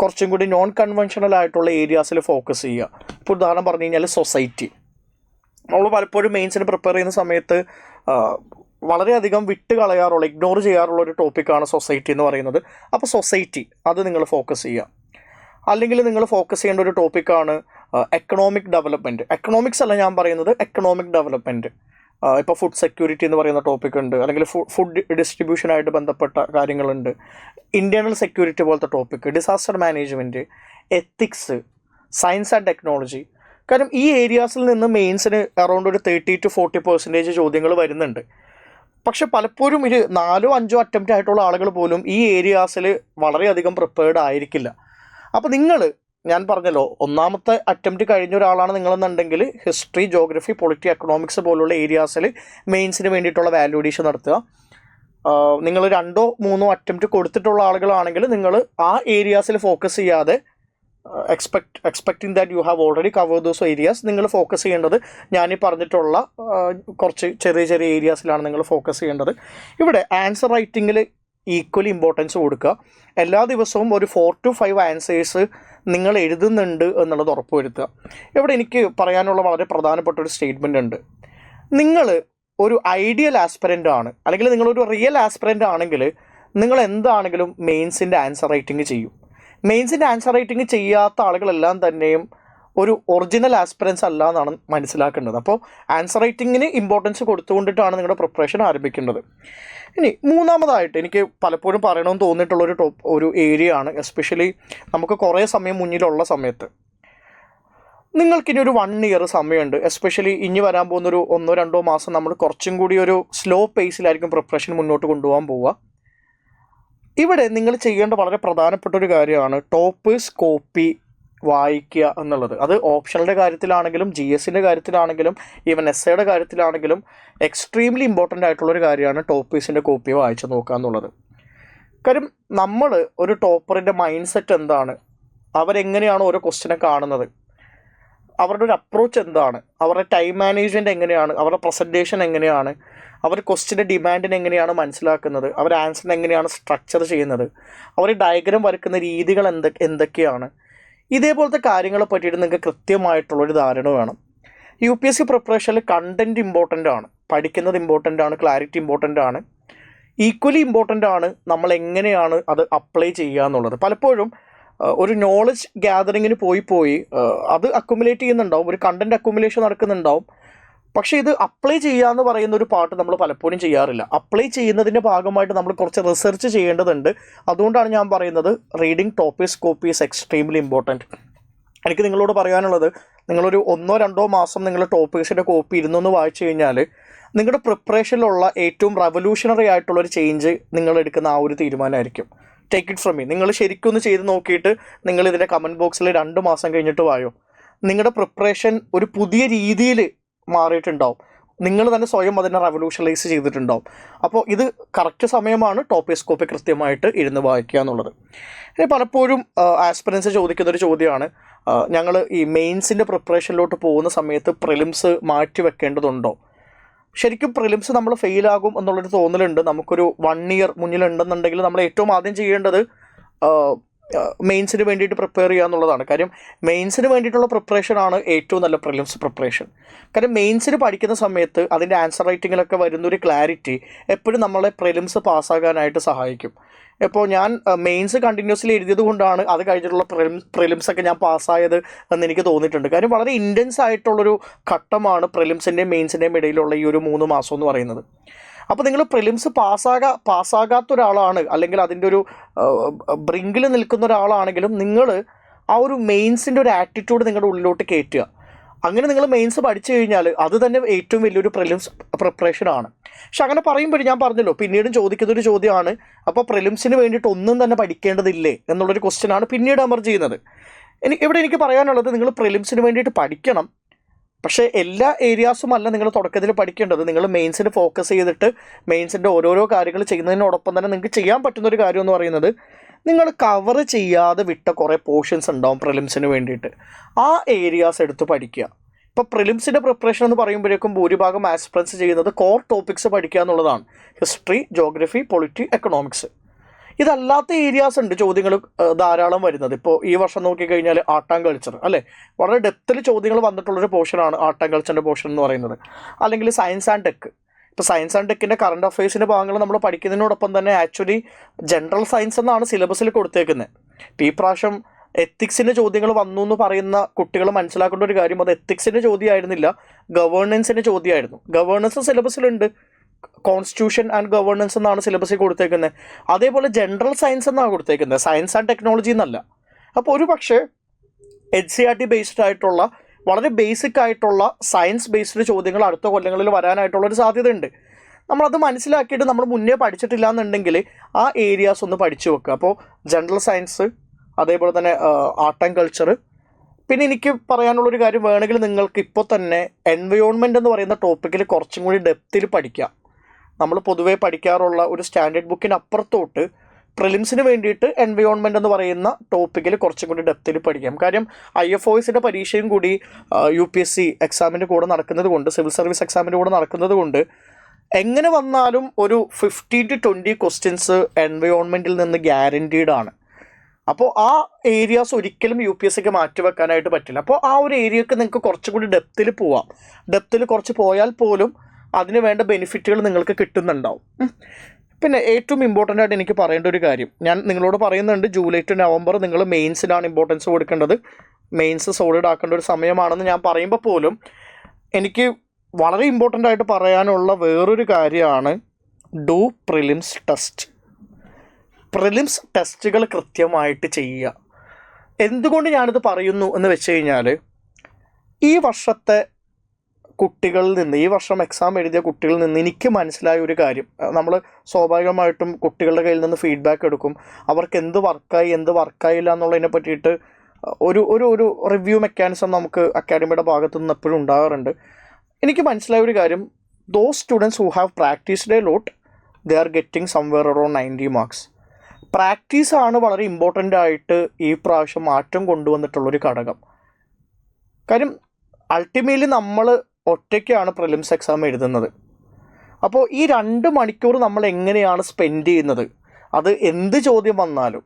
കുറച്ചും കൂടി നോൺ കൺവെൻഷണൽ ആയിട്ടുള്ള ഏരിയാസിൽ ഫോക്കസ് ചെയ്യുക. ഇപ്പോൾ ഉദാഹരണം പറഞ്ഞു കഴിഞ്ഞാൽ സൊസൈറ്റി. നമ്മൾ പലപ്പോഴും മെയിൻസിന് പ്രിപ്പയർ ചെയ്യുന്ന സമയത്ത് വളരെയധികം കളയാറുള്ള, ഇഗ്നോർ ചെയ്യാറുള്ള ഒരു ടോപ്പിക്കാണ് സൊസൈറ്റി എന്ന് പറയുന്നത്. അപ്പോൾ സൊസൈറ്റി അത് നിങ്ങൾ ഫോക്കസ് ചെയ്യുക. അല്ലെങ്കിൽ നിങ്ങൾ ഫോക്കസ് ചെയ്യേണ്ട ഒരു ടോപ്പിക്കാണ് എക്കണോമിക് ഡെവലപ്മെൻറ്റ്. എക്കണോമിക്സ് അല്ല ഞാൻ പറയുന്നത്, എക്കണോമിക് ഡെവലപ്മെൻറ്റ്. ഇപ്പോൾ ഫുഡ് സെക്യൂരിറ്റി എന്ന് പറയുന്ന ടോപ്പിക് ഉണ്ട്, അല്ലെങ്കിൽ ഫുഡ് ഡിസ്ട്രിബ്യൂഷനായിട്ട് ബന്ധപ്പെട്ട കാര്യങ്ങളുണ്ട്, ഇൻറ്റേർണൽ സെക്യൂരിറ്റി പോലത്തെ topic, disaster management, ethics, science and technology. കാരണം ഈ ഏരിയാസിൽ നിന്ന് മെയിൻസിന് അറൗണ്ട് ഒരു 30 to 40% ചോദ്യങ്ങൾ വരുന്നുണ്ട്. പക്ഷെ പലപ്പോഴും ഇത് 4-5 അറ്റംപ്റ്റ് ആയിട്ടുള്ള ആളുകൾ പോലും ഈ ഏരിയാസിൽ വളരെയധികം പ്രിപ്പയർഡ് ആയിരിക്കില്ല. അപ്പോൾ ഞാൻ പറഞ്ഞല്ലോ, 1ാമത്തെ അറ്റംപ്റ്റ് കഴിഞ്ഞ ഒരാളാണ് നിങ്ങളെന്നുണ്ടെങ്കിൽ ഹിസ്റ്ററി, ജോഗ്രഫി, പൊളിറ്റി, എക്കണോമിക്സ് പോലുള്ള ഏരിയാസിൽ മെയിൻസിന് വേണ്ടിയിട്ടുള്ള വാല്യൂ അഡീഷൻ നടത്തുക. നിങ്ങൾ 2-3 അറ്റംപ്റ്റ് കൊടുത്തിട്ടുള്ള ആളുകളാണെങ്കിൽ നിങ്ങൾ ആ ഏരിയാസിൽ ഫോക്കസ് ചെയ്യാതെ expecting that you have already cover those areas, നിങ്ങൾ ഫോക്കസ് ചെയ്യേണ്ടത് ഞാനീ പറഞ്ഞിട്ടുള്ള കുറച്ച് ചെറിയ ചെറിയ ഏരിയാസിലാണ് നിങ്ങൾ ഫോക്കസ് ചെയ്യേണ്ടത്. ഇവിടെ ആൻസർ റൈറ്റിങ്ങിൽ ഈക്വലി ഇമ്പോർട്ടൻസ് കൊടുക്കുക. എല്ലാ ദിവസവും ഒരു 4 to 5 ആൻസേഴ്സ് നിങ്ങൾ എഴുതുന്നുണ്ട് എന്നുള്ളത് ഉറപ്പുവരുത്തുക. ഇവിടെ എനിക്ക് പറയാനുള്ള വളരെ പ്രധാനപ്പെട്ട ഒരു സ്റ്റേറ്റ്മെൻ്റ് ഉണ്ട്. നിങ്ങൾ ഒരു ഐഡിയൽ ആസ്പിറൻ്റ് ആണ്, അല്ലെങ്കിൽ നിങ്ങളൊരു റിയൽ ആസ്പിറൻ്റ് ആണെങ്കിൽ നിങ്ങൾ എന്താണെങ്കിലും മെയിൻസിൻ്റെ ആൻസർ റൈറ്റിംഗ് ചെയ്യും. മെയിൻസിൻ്റെ ആൻസർ റൈറ്റിംഗ് ചെയ്യാത്ത ആളുകളെല്ലാം തന്നെയും ഒരു ഒറിജിനൽ ആസ്പിറൻസ് അല്ല എന്നാണ് മനസ്സിലാക്കേണ്ടത്. അപ്പോൾ ആൻസർ റൈറ്റിങ്ങിന് ഇമ്പോർട്ടൻസ് കൊടുത്തുകൊണ്ടിട്ടാണ് നിങ്ങളുടെ പ്രിപ്പറേഷൻ ആരംഭിക്കേണ്ടത്. ഇനി 3ാമതായിട്ട് എനിക്ക് പലപ്പോഴും പറയണമെന്ന് തോന്നിയിട്ടുള്ളൊരു ഒരു ഏരിയ ആണ്, എസ്പെഷ്യലി നമുക്ക് കുറേ സമയം മുന്നിലുള്ള സമയത്ത്. നിങ്ങൾക്കിനി ഒരു 1 year സമയമുണ്ട്. എസ്പെഷ്യലി ഇനി വരാൻ പോകുന്നൊരു 1-2 മാസം നമ്മൾ കുറച്ചും കൂടി ഒരു സ്ലോ പേസിലായിരിക്കും പ്രിപ്പറേഷൻ മുന്നോട്ട് കൊണ്ടുപോകാൻ പോവുക. ഇവിടെ നിങ്ങൾ ചെയ്യേണ്ട വളരെ പ്രധാനപ്പെട്ട ഒരു കാര്യമാണ് ടോപ്പേഴ്സ് കോപ്പി വായിക്കുക എന്നുള്ളത്. അത് ഓപ്ഷണലിൻ്റെ കാര്യത്തിലാണെങ്കിലും GSൻ്റെ കാര്യത്തിലാണെങ്കിലും ഈവൻ എസ്സേയുടെ കാര്യത്തിലാണെങ്കിലും എക്സ്ട്രീംലി ഇമ്പോർട്ടൻ്റ് ആയിട്ടുള്ളൊരു കാര്യമാണ് ടോപ്പേഴ്സിൻ്റെ കോപ്പി വായിച്ച് നോക്കുക എന്നുള്ളത്. കാര്യം നമ്മൾ ഒരു ടോപ്പറിൻ്റെ മൈൻഡ് സെറ്റ് എന്താണ്, അവരെങ്ങനെയാണ് ഓരോ ക്വസ്റ്റിനെ കാണുന്നത്, അവരുടെ ഒരു അപ്രോച്ച് എന്താണ്, അവരുടെ ടൈം മാനേജ്മെൻറ്റ് എങ്ങനെയാണ്, അവരുടെ പ്രസൻറ്റേഷൻ എങ്ങനെയാണ്, അവർ ക്വസ്റ്റിൻ്റെ ഡിമാൻഡിനെ എങ്ങനെയാണ് മനസ്സിലാക്കുന്നത്, അവർ ആൻസറിനെ എങ്ങനെയാണ് സ്ട്രക്ചർ ചെയ്യുന്നത്, അവർ ഡയഗ്രാം വരയ്ക്കുന്ന രീതികൾ എന്തൊക്കെയാണ്, ഇതേപോലത്തെ കാര്യങ്ങളെ പറ്റിയിട്ട് നിങ്ങൾക്ക് കൃത്യമായിട്ടുള്ളൊരു ധാരണ വേണം. UPSC പ്രിപ്പറേഷനിൽ കണ്ടൻറ്റ് ഇമ്പോർട്ടൻ്റ് ആണ്, പഠിക്കുന്നത് ഇമ്പോർട്ടൻ്റ് ആണ്, ക്ലാരിറ്റി ഇമ്പോർട്ടൻ്റ് ആണ്. ഈക്വലി ഇമ്പോർട്ടൻ്റ് ആണ് നമ്മൾ എങ്ങനെയാണ് അത് അപ്ലൈ ചെയ്യുക എന്നുള്ളത്. പലപ്പോഴും ഒരു നോളജ് ഗ്യാതറിങ്ങിന് പോയി അത് അക്യുമുലേറ്റ് ചെയ്യുന്നുണ്ടാവും, ഒരു കണ്ടൻറ്റ് അക്യുമുലേഷൻ നടക്കുന്നുണ്ടാവും. പക്ഷേ ഇത് അപ്ലൈ ചെയ്യുക എന്ന് പറയുന്ന ഒരു പാർട്ട് നമ്മൾ പലപ്പോഴും ചെയ്യാറില്ല. അപ്ലൈ ചെയ്യുന്നതിൻ്റെ ഭാഗമായിട്ട് നമ്മൾ കുറച്ച് റിസർച്ച് ചെയ്യേണ്ടതുണ്ട്. അതുകൊണ്ടാണ് ഞാൻ പറയുന്നത് reading toppers copy is extremely important. എനിക്ക് നിങ്ങളോട് പറയാനുള്ളത്, നിങ്ങളൊരു 1-2 മാസം നിങ്ങൾ ടോപ്പേഴ്സിൻ്റെ കോപ്പി ഇരുന്നൊന്ന് വായിച്ചു കഴിഞ്ഞാൽ നിങ്ങളുടെ പ്രിപ്പറേഷനിലുള്ള ഏറ്റവും റവല്യൂഷണറി ആയിട്ടുള്ളൊരു ചേഞ്ച് നിങ്ങൾ എടുക്കുന്ന ആ ഒരു തീരുമാനമായിരിക്കും. Take it from me. നിങ്ങൾ ശരിക്കും ഒന്ന് ചെയ്ത് നോക്കിയിട്ട് നിങ്ങൾ ഇതിൻ്റെ കമൻറ്റ് ബോക്സിൽ 2 മാസം കഴിഞ്ഞിട്ട് വായോ, നിങ്ങളുടെ പ്രിപ്പറേഷൻ ഒരു പുതിയ രീതിയിൽ മാറിയിട്ടുണ്ടാവും. നിങ്ങൾ തന്നെ സ്വയം അതിനെ റെവല്യൂഷണലൈസ് ചെയ്തിട്ടുണ്ടാവും. അപ്പോൾ ഇത് കറക്റ്റ് സമയമാണ് ടോപ്പിയോസ്കോപ്പി കൃത്യമായിട്ട് ഇരുന്ന് വായിക്കുക എന്നുള്ളത്. ഇനി പലപ്പോഴും ആസ്പിറൻസ് ചോദിക്കുന്നൊരു ചോദ്യമാണ്, ഞങ്ങൾ ഈ മെയിൻസിൻ്റെ പ്രിപ്പറേഷനിലോട്ട് പോകുന്ന സമയത്ത് പ്രിലിംസ് മാറ്റി വെക്കേണ്ടതുണ്ടോ? ശരിക്കും പ്രിലിംസ് നമ്മൾ ഫെയിലാകും എന്നുള്ളൊരു തോന്നലുണ്ട്. നമുക്കൊരു 1 ഇയർ മുന്നിലുണ്ടെന്നുണ്ടെങ്കിൽ നമ്മൾ ഏറ്റവും ആദ്യം ചെയ്യേണ്ടത് മെയിൻസിന് വേണ്ടിയിട്ട് പ്രിപ്പയർ ചെയ്യുക എന്നുള്ളതാണ്. കാര്യം മെയിൻസിന് വേണ്ടിയിട്ടുള്ള പ്രിപ്പറേഷനാണ് ഏറ്റവും നല്ല പ്രിലിംസ് പ്രിപ്പറേഷൻ. കാര്യം മെയിൻസിന് പഠിക്കുന്ന സമയത്ത് അതിൻ്റെ ആൻസർ റൈറ്റിങ്ങിലൊക്കെ വരുന്നൊരു ക്ലാരിറ്റി എപ്പോഴും നമ്മളെ പ്രിലിംസ് പാസ്സാകാനായിട്ട് സഹായിക്കും. ഇപ്പോൾ ഞാൻ മെയിൻസ് കണ്ടിന്യൂസ്ലി എഴുതിയത് കൊണ്ടാണ് അത് കഴിഞ്ഞിട്ടുള്ള പ്രിലിംസൊക്കെ ഞാൻ പാസ്സായത് എന്ന് എനിക്ക് തോന്നിയിട്ടുണ്ട്. കാര്യം വളരെ ഇൻറ്റൻസ് ആയിട്ടുള്ളൊരു ഘട്ടമാണ് പ്രിലിംസിൻ്റെയും മെയിൻസിൻ്റെയും ഇടയിലുള്ള ഈ ഒരു 3 മാസം എന്ന് പറയുന്നത്. അപ്പോൾ നിങ്ങൾ പ്രിലിംസ് പാസ്സാകാത്ത ഒരാളാണ്, അല്ലെങ്കിൽ അതിൻ്റെ ഒരു ബ്രിങ്കിൽ നിൽക്കുന്ന ഒരാളാണെങ്കിലും നിങ്ങൾ ആ ഒരു മെയിൻസിൻ്റെ ഒരു ആറ്റിറ്റ്യൂഡ് നിങ്ങളുടെ ഉള്ളിലോട്ട് കയറ്റുക. അങ്ങനെ നിങ്ങൾ മെയിൻസ് പഠിച്ചു കഴിഞ്ഞാൽ അത് തന്നെ ഏറ്റവും വലിയൊരു പ്രിലിംസ് പ്രിപ്പറേഷനാണ്. പക്ഷെ അങ്ങനെ പറയുമ്പോഴും ഞാൻ പറഞ്ഞല്ലോ, പിന്നീടും ചോദിക്കുന്നൊരു ചോദ്യമാണ്, അപ്പോൾ പ്രിലിംസിന് വേണ്ടിയിട്ട് ഒന്നും തന്നെ പഠിക്കേണ്ടതില്ലേ എന്നുള്ളൊരു ക്വസ്റ്റ്യനാണ് പിന്നീട് എമർജ് ചെയ്യുന്നത്. ഇവിടെ എനിക്ക് പറയാനുള്ളത്, നിങ്ങൾ പ്രിലിംസിന് വേണ്ടിയിട്ട് പഠിക്കണം, പക്ഷേ എല്ലാ ഏരിയാസും അല്ല നിങ്ങൾ തുടക്കത്തിൽ പഠിക്കേണ്ടത്. നിങ്ങൾ മെയിൻസിന് ഫോക്കസ് ചെയ്തിട്ട് മെയിൻസിൻ്റെ ഓരോരോ കാര്യങ്ങൾ ചെയ്യുന്നതിനോടൊപ്പം തന്നെ നിങ്ങൾക്ക് ചെയ്യാൻ പറ്റുന്നൊരു കാര്യം എന്ന് പറയുന്നത്, നിങ്ങൾ കവർ ചെയ്യാതെ വിട്ട കുറേ പോർഷൻസ് ഉണ്ടാവും പ്രിലിംസിന് വേണ്ടിയിട്ട്. ആ ഏരിയാസ് എടുത്ത് പഠിക്കുക. ഇപ്പോൾ പ്രിലിംസിൻ്റെ പ്രിപ്പറേഷൻ എന്ന് പറയുമ്പോഴേക്കും ഭൂരിഭാഗം ആസ്പിറൻസ് ചെയ്യുന്നത് കോർ ടോപ്പിക്സ് പഠിക്കുക എന്നുള്ളതാണ്. History, geography, polity, economics. ഇതല്ലാത്ത ഏരിയാസ് ഉണ്ട് ചോദ്യങ്ങൾ ധാരാളം വരുന്നത്. ഇപ്പോൾ ഈ വർഷം നോക്കിക്കഴിഞ്ഞാൽ ആർട്ട് ആൻഡ് കൾച്ചർ, അല്ലേ, വളരെ ഡെപ്തിൽ ചോദ്യങ്ങൾ വന്നിട്ടുള്ളൊരു പോർഷനാണ് ആർട്ട് ആൻഡ് കൾച്ചറിൻ്റെ പോർഷൻ എന്ന് പറയുന്നത്. അല്ലെങ്കിൽ സയൻസ് ആൻഡ് ടെക്. ഇപ്പോൾ സയൻസ് ആൻഡ് ടെക്കിൻ്റെ കറണ്ട് അഫയേഴ്സിൻ്റെ ഭാഗങ്ങൾ നമ്മൾ പഠിക്കുന്നതിനോടൊപ്പം തന്നെ ആക്ച്വലി ജനറൽ സയൻസ് എന്നാണ് സിലബസിൽ കൊടുത്തേക്കുന്നത്. ഇപ്പോൾ ഈ പ്രാവശ്യം എത്തിക്സിൻ്റെ ചോദ്യങ്ങൾ വന്നു എന്ന് പറയുന്ന കുട്ടികൾ മനസ്സിലാക്കേണ്ട ഒരു കാര്യം, അത് എത്തിക്സിൻ്റെ ചോദ്യമായിരുന്നില്ല, ഗവേണൻസിൻ്റെ ചോദ്യമായിരുന്നു. ഗവേണൻസ് സിലബസിലുണ്ട്, കോൺസ്റ്റിറ്റ്യൂഷൻ ആൻഡ് ഗവേണൻസ് എന്നാണ് സിലബസിൽ കൊടുത്തേക്കുന്നത്. അതേപോലെ ജനറൽ സയൻസ് എന്നാണ് കൊടുത്തേക്കുന്നത്, സയൻസ് ആൻഡ് ടെക്നോളജി എന്നല്ല. അപ്പോൾ ഒരു പക്ഷേ NCERT ബേസ്ഡ് ആയിട്ടുള്ള വളരെ ബേസിക് ആയിട്ടുള്ള സയൻസ് ബേസ്ഡ് ചോദ്യങ്ങൾ അടുത്ത കൊല്ലങ്ങളിൽ വരാനായിട്ടുള്ളൊരു സാധ്യതയുണ്ട്. നമ്മളത് മനസ്സിലാക്കിയിട്ട് നമ്മൾ മുന്നേ പഠിച്ചിട്ടില്ല എന്നുണ്ടെങ്കിൽ ആ ഏരിയാസ് ഒന്ന് പഠിച്ചു വെക്കുക. അപ്പോൾ ജനറൽ സയൻസ്, അതേപോലെ തന്നെ ആർട്ട് ആൻഡ് കൾച്ചർ. പിന്നെ എനിക്ക് പറയാനുള്ളൊരു കാര്യം, വേണമെങ്കിൽ നിങ്ങൾക്ക് ഇപ്പോൾ തന്നെ എൻവയോൺമെൻറ്റ് എന്ന് പറയുന്ന ടോപ്പിക്കിൽ കുറച്ചും കൂടി ഡെപ്തിൽ പഠിക്കാം. നമ്മൾ പൊതുവേ പഠിക്കാറുള്ള ഒരു സ്റ്റാൻഡേർഡ് ബുക്കിന് അപ്പുറത്തോട്ട് പ്രിലിംസിന് വേണ്ടിയിട്ട് എൻവയോൺമെൻറ്റ് എന്ന് പറയുന്ന ടോപ്പിക്കിൽ കുറച്ചും കൂടി ഡെപ്തിൽ പഠിക്കാം. കാര്യം IFOSൻ്റെ പരീക്ഷയും കൂടി UPSC എക്സാമിൻ്റെ കൂടെ നടക്കുന്നത് കൊണ്ട്, സിവിൽ സർവീസ് എക്സാമിൻ്റെ കൂടെ നടക്കുന്നത് കൊണ്ട്, എങ്ങനെ വന്നാലും ഒരു 15 to 20 ക്വസ്റ്റ്യൻസ് എൻവയോൺമെൻറ്റിൽ നിന്ന് ഗ്യാരൻറ്റീഡ് ആണ്. അപ്പോൾ ആ ഏരിയാസ് ഒരിക്കലും UPSCക്ക് മാറ്റിവെക്കാനായിട്ട് പറ്റില്ല. അപ്പോൾ ആ ഒരു ഏരിയക്ക് നിങ്ങൾക്ക് കുറച്ചും കൂടി ഡെപ്തിൽ പോവാം. ഡെപ്തിൽ കുറച്ച് പോയാൽ പോലും അതിന് വേണ്ട ബെനിഫിറ്റുകൾ നിങ്ങൾക്ക് കിട്ടുന്നുണ്ടാവും. പിന്നെ ഏറ്റവും ഇമ്പോർട്ടൻ്റ് ആയിട്ട് എനിക്ക് പറയേണ്ട ഒരു കാര്യം, ഞാൻ നിങ്ങളോട് പറയുന്നുണ്ട്, ജൂലൈ to നവംബർ നിങ്ങൾ മെയിൻസിനാണ് ഇമ്പോർട്ടൻസ് കൊടുക്കേണ്ടത്. മെയിൻസ് സോളിഡ് ആക്കേണ്ട ഒരു സമയമാണെന്ന് ഞാൻ പറയുമ്പോൾ പോലും എനിക്ക് വളരെ ഇമ്പോർട്ടൻ്റ് ആയിട്ട് പറയാനുള്ള വേറൊരു കാര്യമാണ് ഡു പ്രിലിംസ് ടെസ്റ്റ്. പ്രിലിംസ് ടെസ്റ്റുകൾ കൃത്യമായിട്ട് ചെയ്യുക. എന്തുകൊണ്ട് ഞാനിത് പറയുന്നു എന്ന് വെച്ച് കഴിഞ്ഞാൽ, ഈ വർഷത്തെ കുട്ടികളിൽ നിന്ന്, ഈ വർഷം എക്സാം എഴുതിയ കുട്ടികളിൽ നിന്ന് എനിക്ക് മനസ്സിലായ ഒരു കാര്യം, നമ്മൾ സ്വാഭാവികമായിട്ടും കുട്ടികളുടെ കയ്യിൽ നിന്ന് ഫീഡ്ബാക്ക് എടുക്കും. അവർക്ക് എന്ത് വർക്കായി, എന്ത് വർക്കായില്ല എന്നുള്ളതിനെ പറ്റിയിട്ട് ഒരു ഒരു ഒരു റിവ്യൂ മെക്കാനിസം നമുക്ക് അക്കാഡമിയുടെ ഭാഗത്തു നിന്ന് എപ്പോഴും ഉണ്ടാകാറുണ്ട്. എനിക്ക് മനസ്സിലായ ഒരു കാര്യം, those students who have practised a lot, they are getting somewhere around 90 marks. പ്രാക്ടീസാണ് വളരെ ഇമ്പോർട്ടൻ്റ് ആയിട്ട് ഈ പ്രാവശ്യം മാറ്റം കൊണ്ടുവന്നിട്ടുള്ളൊരു ഘടകം. കാര്യം അൾട്ടിമേറ്റ്ലി നമ്മൾ ഒറ്റയ്ക്കാണ് പ്രിലിംസ് എക്സാം എഴുതുന്നത്. അപ്പോൾ ഈ 2 മണിക്കൂർ നമ്മൾ എങ്ങനെയാണ് സ്പെൻഡ് ചെയ്യുന്നത്, അത് എന്ത് ചോദ്യം വന്നാലും,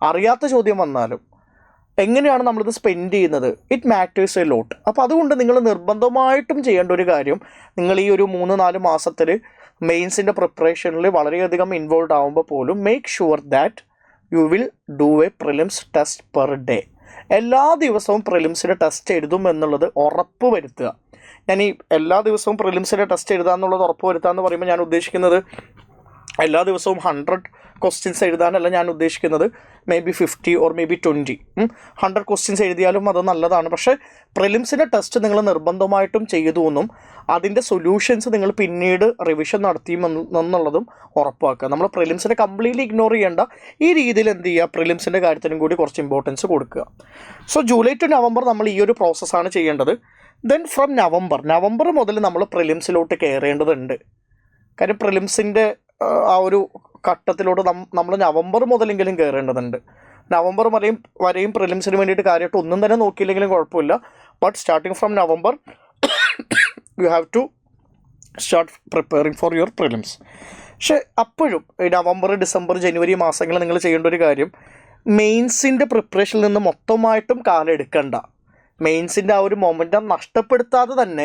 അറിയാത്ത ചോദ്യം വന്നാലും എങ്ങനെയാണ് നമ്മളിത് സ്പെൻഡ് ചെയ്യുന്നത്, ഇറ്റ് മാറ്റേഴ്സ് എ ലോട്ട്. അപ്പോൾ അതുകൊണ്ട് നിങ്ങൾ നിർബന്ധമായിട്ടും ചെയ്യേണ്ട ഒരു കാര്യം, നിങ്ങൾ ഈ ഒരു 3-4 മാസത്തിൽ മെയിൻസിൻ്റെ പ്രിപ്പറേഷനിൽ വളരെയധികം ഇൻവോൾവ് ആകുമ്പോൾ പോലും make sure that you will do A prelims test per day. എല്ലാ ദിവസവും പ്രിലിംസിൻ്റെ ടെസ്റ്റ് എഴുതും എന്നുള്ളത് ഉറപ്പ് വരുത്തുക. ഞാൻ ഈ എല്ലാ ദിവസവും പ്രിലിംസിൻ്റെ ടെസ്റ്റ് എഴുതുക എന്നുള്ളത് ഉറപ്പ് വരുത്തുക എന്ന് പറയുമ്പോൾ ഞാൻ ഉദ്ദേശിക്കുന്നത് എല്ലാ ദിവസവും 100 ക്വസ്റ്റ്യൻസ് എഴുതാനല്ല ഞാൻ ഉദ്ദേശിക്കുന്നത്. May be 50 or maybe 20. 100 questions എഴുതിയാലും അത് നല്ലതാണ്. പക്ഷേ പ്രിലിംസിൻ്റെ ടെസ്റ്റ് നിങ്ങൾ നിർബന്ധമായിട്ടും ചെയ്തു എന്നും അതിൻ്റെ സൊല്യൂഷൻസ് നിങ്ങൾ പിന്നീട് റിവിഷൻ നടത്തിയെന്നുള്ളതും ഉറപ്പാക്കുക. നമ്മൾ പ്രിലിംസിനെ കംപ്ലീറ്റ്ലി ഇഗ്നോർ ചെയ്യേണ്ട, ഈ രീതിയിൽ എന്ത് ചെയ്യുക, പ്രിലിംസിൻ്റെ കാര്യത്തിനും കൂടി കുറച്ച് ഇമ്പോർട്ടൻസ് കൊടുക്കുക. സോ ജൂലൈ to നവംബർ നമ്മൾ ഈ ഒരു പ്രോസസ്സാണ് ചെയ്യേണ്ടത്. ദെൻ ഫ്രം നവംബർ മുതൽ നമ്മൾ പ്രിലിംസിലോട്ട് കയറേണ്ടതുണ്ട്. കാര്യം പ്രിലിംസിൻ്റെ ആ ഒരു ഘട്ടത്തിലോട്ട് നമ്മൾ നവംബർ മുതലെങ്കിലും കയറേണ്ടതുണ്ട്. നവംബർ വരെയും പ്രിലിംസിന് വേണ്ടിയിട്ട് കാര്യമായിട്ട് ഒന്നും തന്നെ നോക്കിയില്ലെങ്കിലും കുഴപ്പമില്ല. But starting from November you have to start preparing for your prelims. പക്ഷേ അപ്പോഴും നവംബർ, ഡിസംബർ, ജനുവരി മാസങ്ങളിൽ നിങ്ങൾ ചെയ്യേണ്ട ഒരു കാര്യം, മെയിൻസിൻ്റെ പ്രിപ്പറേഷനിൽ നിന്ന് മൊത്തമായിട്ടും കാലം എടുക്കണ്ട. മെയിൻസിൻ്റെ ആ ഒരു മൊമെൻറ്റം നഷ്ടപ്പെടുത്താതെ തന്നെ